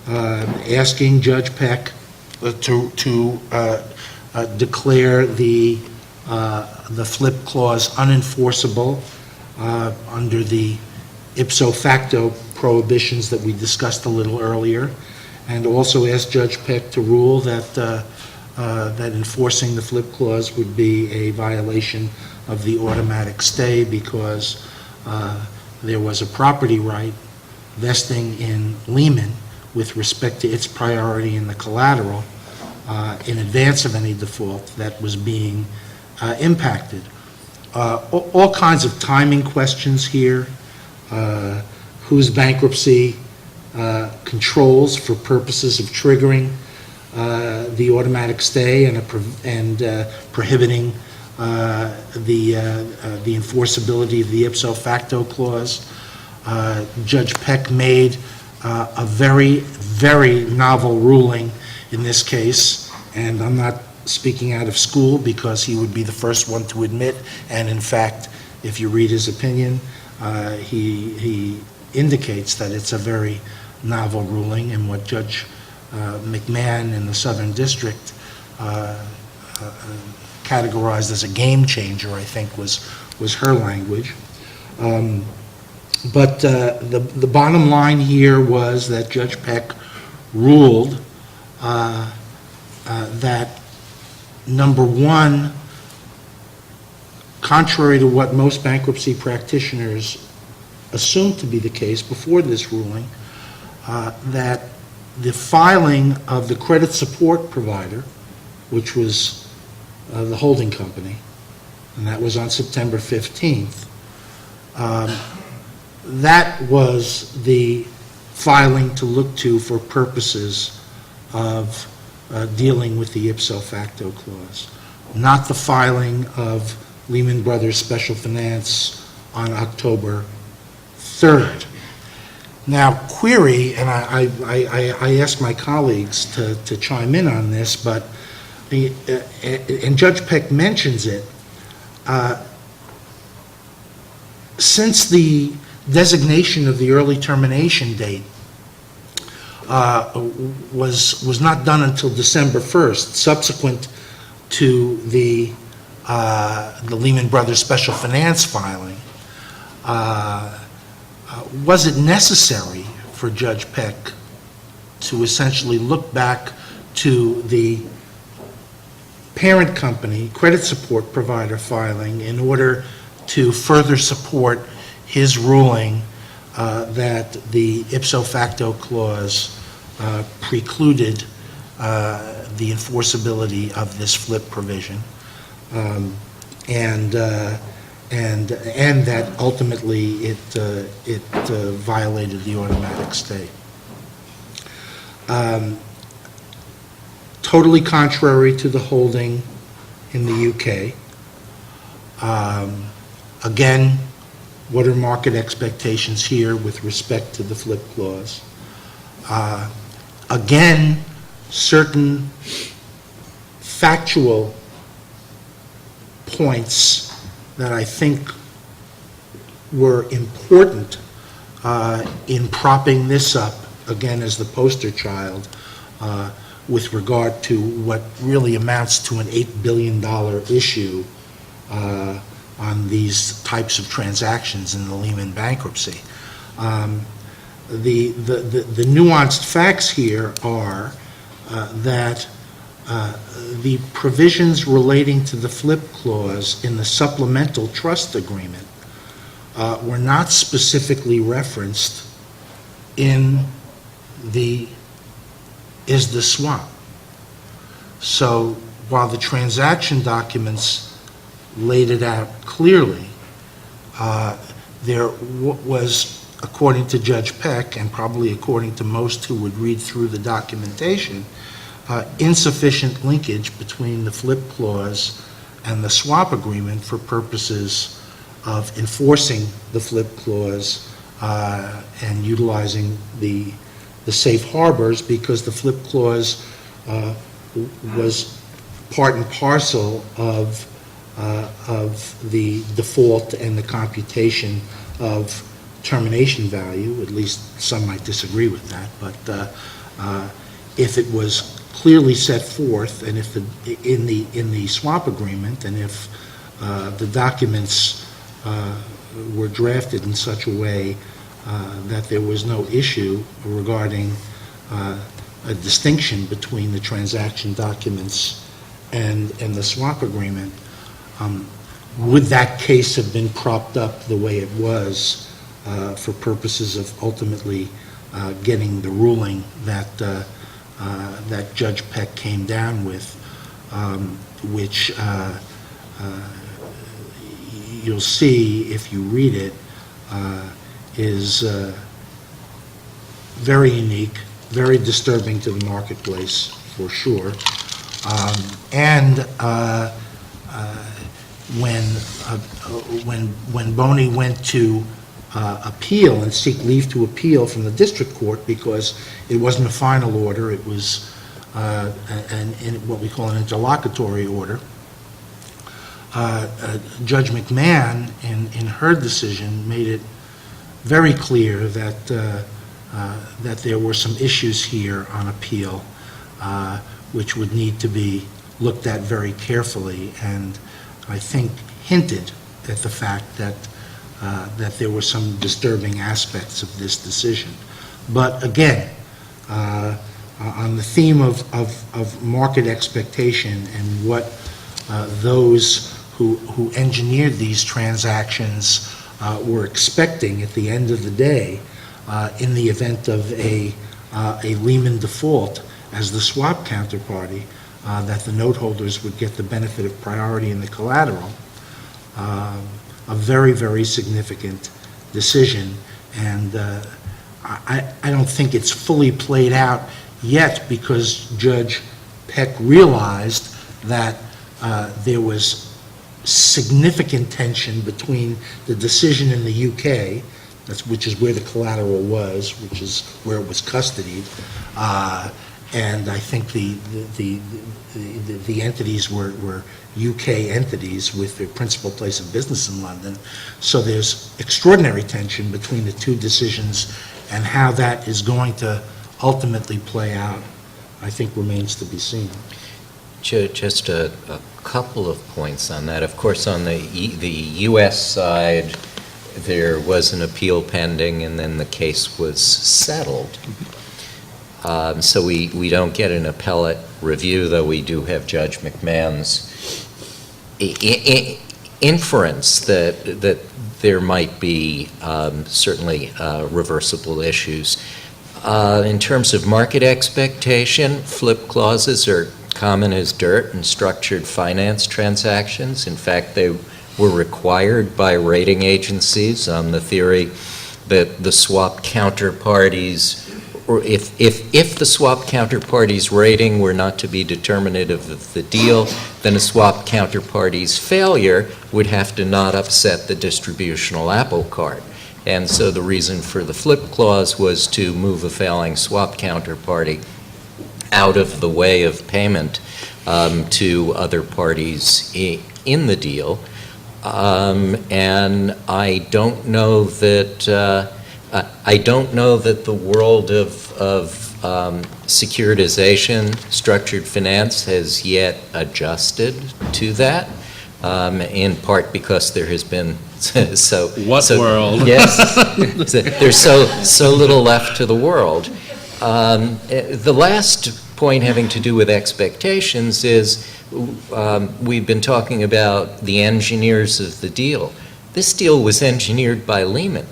C: asking Judge Peck to declare the flip clause unenforceable under the ipso facto prohibitions that we discussed a little earlier, and also asked Judge Peck to rule that enforcing the flip clause would be a violation of the automatic stay because there was a property right vesting in Lehman with respect to its priority in the collateral in advance of any default that was being impacted. All kinds of timing questions here, whose bankruptcy controls for purposes of triggering the automatic stay and prohibiting the enforceability of the ipso facto clause. Judge Peck made a very, very novel ruling in this case, and I'm not speaking out of school because he would be the first one to admit, and in fact, if you read his opinion, he indicates that it's a very novel ruling, and what Judge McMahon in the Southern District categorized as a game changer, I think was her language. But the bottom line here was that Judge Peck ruled that, number one, contrary to what most bankruptcy practitioners assumed to be the case before this ruling, that the filing of the credit support provider, which was the holding company, and that was on September 15th, that was the filing to look to for purposes of dealing with the ipso facto clause, not the filing of Lehman Brothers Special Finance on October 3rd. Now, query, and I asked my colleagues to chime in on this, but and Judge Peck mentions it, since the designation of the early termination date was not done until December 1st, subsequent to the Lehman Brothers Special Finance filing, was it necessary for Judge Peck to essentially look back to the parent company credit support provider filing in order to further support his ruling that the ipso facto clause precluded the enforceability of this flip provision, and that ultimately it violated the automatic stay. Totally contrary to the holding in the UK. Again, what are market expectations here with respect to the flip clause? Again, certain factual points that I think were important in propping this up, again, as the poster child, with regard to what really amounts to an $8 billion issue on these types of transactions in the Lehman bankruptcy. The nuanced facts here are that the provisions relating to the flip clause in the supplemental trust agreement were not specifically referenced in the ISDA swap. So while the transaction documents laid it out clearly, there was, according to Judge Peck, and probably according to most who would read through the documentation, insufficient linkage between the flip clause and the swap agreement for purposes of enforcing the flip clause and utilizing the safe harbors, because the flip clause was part and parcel of the default and the computation of termination value. At least some might disagree with that, but if it was clearly set forth, and if in the swap agreement, and if the documents were drafted in such a way that there was no issue regarding a distinction between the transaction documents and the swap agreement, would that case have been propped up the way it was for purposes of ultimately getting the ruling that that Judge Peck came down with, which you'll see if you read it, is very unique, very disturbing to the marketplace, for sure. And when Boney went to appeal and seek leave to appeal from the district court, because it wasn't a final order, it was what we call an interlocutory order, Judge McMahon, in her decision, made it very clear that that there were some issues here on appeal which would need to be looked at very carefully, and I think hinted at the fact that there were some disturbing aspects of this decision. But again, on the theme of market expectation and what those who engineered these transactions were expecting at the end of the day, in the event of a Lehman default as the swap counterparty, that the note holders would get the benefit of priority in the collateral, a very, very significant decision. And I don't think it's fully played out yet, because Judge Peck realized that there was significant tension between the decision in the UK, which is where the collateral was, which is where it was custodied, and I think the entities were UK entities with their principal place of business in London. So there's extraordinary tension between the two decisions, and how that is going to ultimately play out, I think, remains to be seen.
H: Just a couple of points on that. Of course, on the U.S. side, there was an appeal pending, and then the case was settled. So we don't get an appellate review, though we do have Judge McMahon's inference that there might be certainly reversible issues. In terms of market expectation, flip clauses are common as dirt in structured finance transactions. In fact, they were required by rating agencies on the theory that the swap counterparties, or if the swap counterparty's rating were not to be determinative of the deal, then a swap counterparty's failure would have to not upset the distributional apple cart. And so the reason for the flip clause was to move a failing swap counterparty out of the way of payment to other parties in the deal. And I don't know that the world of securitization, structured finance, has yet adjusted to that. In part because there has been
D: World?
H: Yes, there's so little left to the world. The last point having to do with expectations is we've been talking about the engineers of the deal. This deal was engineered by Lehman.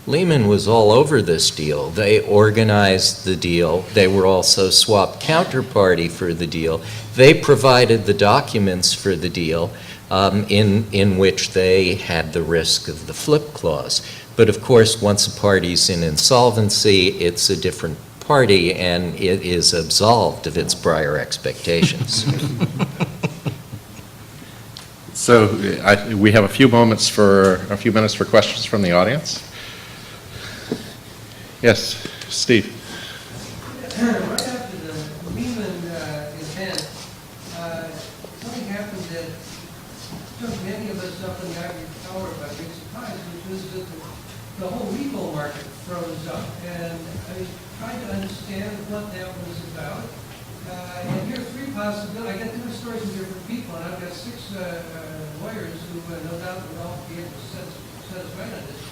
H: Lehman was all over this deal. They organized the deal. They were also swap counterparty for the deal. They provided the documents for the deal in which they had the risk of the flip clause. But of course, once a party's in insolvency, it's a different party, and it is absolved of its prior expectations.
B: So we have a few minutes for questions from the audience. Yes, Steve.
J: Right after the Lehman event, something happened that took many of us up in the ivory tower by big surprise, which was that the whole repo market froze up. And I tried to understand what that was about. And here are three possibilities. I got different stories from different people, and I've got six lawyers who no doubt would all be able to set us right on this.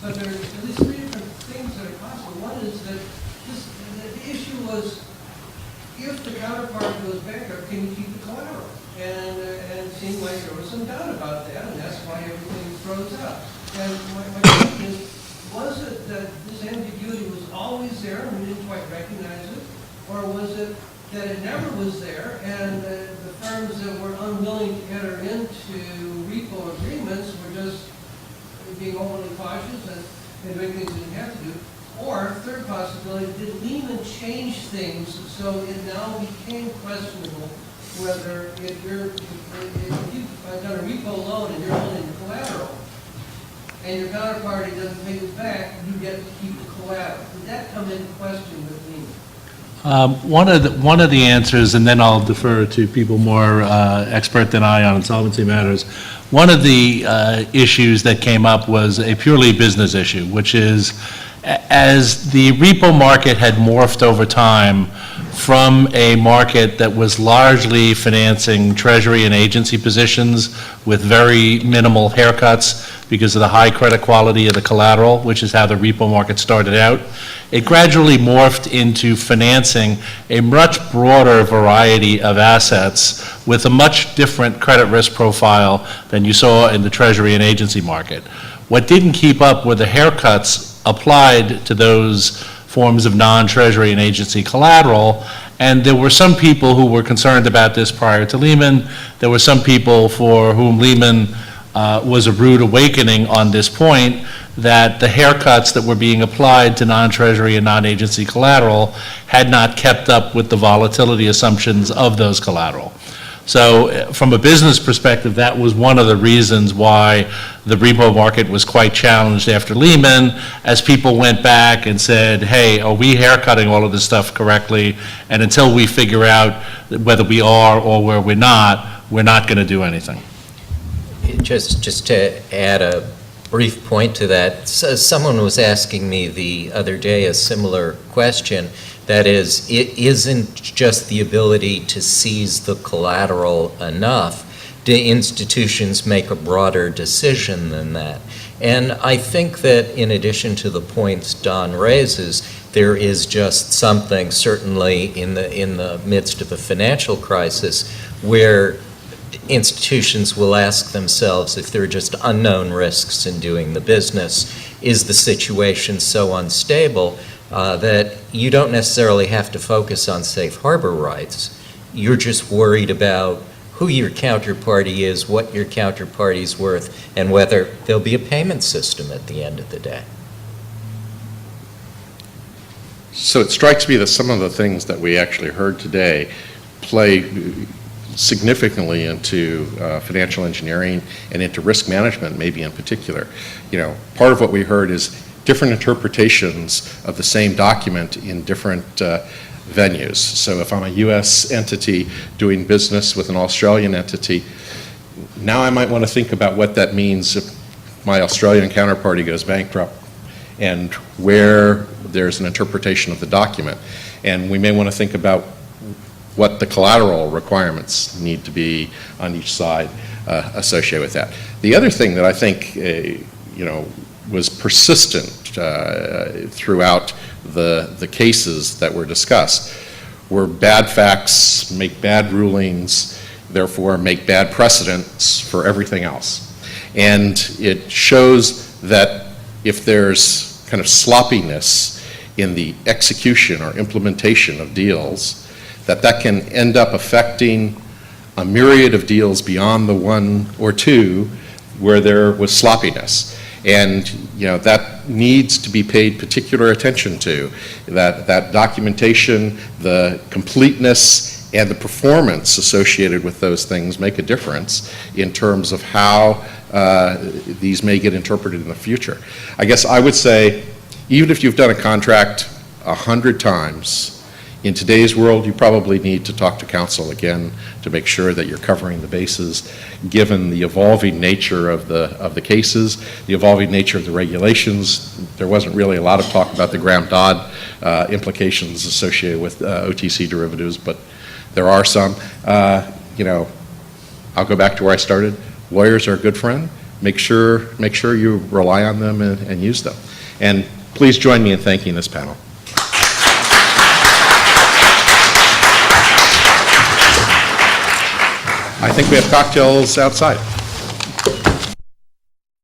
J: But there are at least three different things that are possible. One is that the issue was, if the counterparty goes bankrupt, can you keep the collateral? And it seemed like there was some doubt about that, and that's why everything froze up. And my question is, was it that this ambiguity was always there and we didn't quite recognize it? Or was it that it never was there and the firms that were unwilling to enter into repo agreements were just being overly cautious and doing things they didn't have to do? Or, third possibility, did Lehman change things so it now became questionable whether if you've done a repo loan and you're holding the collateral and your counterparty doesn't pay it back, you get to keep the collateral? Did that come into question with Lehman?
D: One of the answers, and then I'll defer to people more expert than I on insolvency matters. One of the issues that came up was a purely business issue, which is As the repo market had morphed over time from a market that was largely financing treasury and agency positions with very minimal haircuts because of the high credit quality of the collateral, which is how the repo market started out, it gradually morphed into financing a much broader variety of assets with a much different credit risk profile than you saw in the treasury and agency market. What didn't keep up were the haircuts applied to those forms of non-treasury and agency collateral, and there were some people who were concerned about this prior to Lehman. There were some people for whom Lehman was a rude awakening on this point, that the haircuts that were being applied to non-treasury and non-agency collateral had not kept up with the volatility assumptions of those collateral. So from a business perspective, that was one of the reasons why the repo market was quite challenged after Lehman, as people went back and said, hey, are we haircutting all of this stuff correctly? And until we figure out whether we are or where we're not going to do anything.
H: Just to add a brief point to that, so someone was asking me the other day a similar question. That is, it isn't just the ability to seize the collateral enough. Do institutions make a broader decision than that? And I think that in addition to the points Don raises, there is just something, certainly in the midst of a financial crisis, where institutions will ask themselves, if there are just unknown risks in doing the business, is the situation so unstable that you don't necessarily have to focus on safe harbor rights. You're just worried about who your counterparty is, what your counterparty's worth, and whether there'll be a payment system at the end of the day.
B: So it strikes me that some of the things that we actually heard today play significantly into financial engineering and into risk management, maybe in particular. You know, part of what we heard is different interpretations of the same document in different venues. So if I'm a U.S. entity doing business with an Australian entity, now I might want to think about what that means if my Australian counterparty goes bankrupt and where there's an interpretation of the document. And we may want to think about what the collateral requirements need to be on each side associated with that. The other thing that I think, was persistent throughout the cases that were discussed were bad facts make bad rulings, therefore make bad precedents for everything else. And it shows that if there's kind of sloppiness in the execution or implementation of deals, that can end up affecting a myriad of deals beyond the one or two where there was sloppiness. And that needs to be paid particular attention to, that documentation, the completeness, and the performance associated with those things make a difference in terms of how these may get interpreted in the future. I guess I would say, even if you've done a contract 100 times, in today's world, you probably need to talk to counsel again to make sure that you're covering the bases, given the evolving nature of the cases, the evolving nature of the regulations. There wasn't really a lot of talk about the Graham-Dodd implications associated with OTC derivatives, but there are some. I'll go back to where I started. Lawyers are a good friend. Make sure you rely on them and use them. And please join me in thanking this panel. I think we have cocktails outside.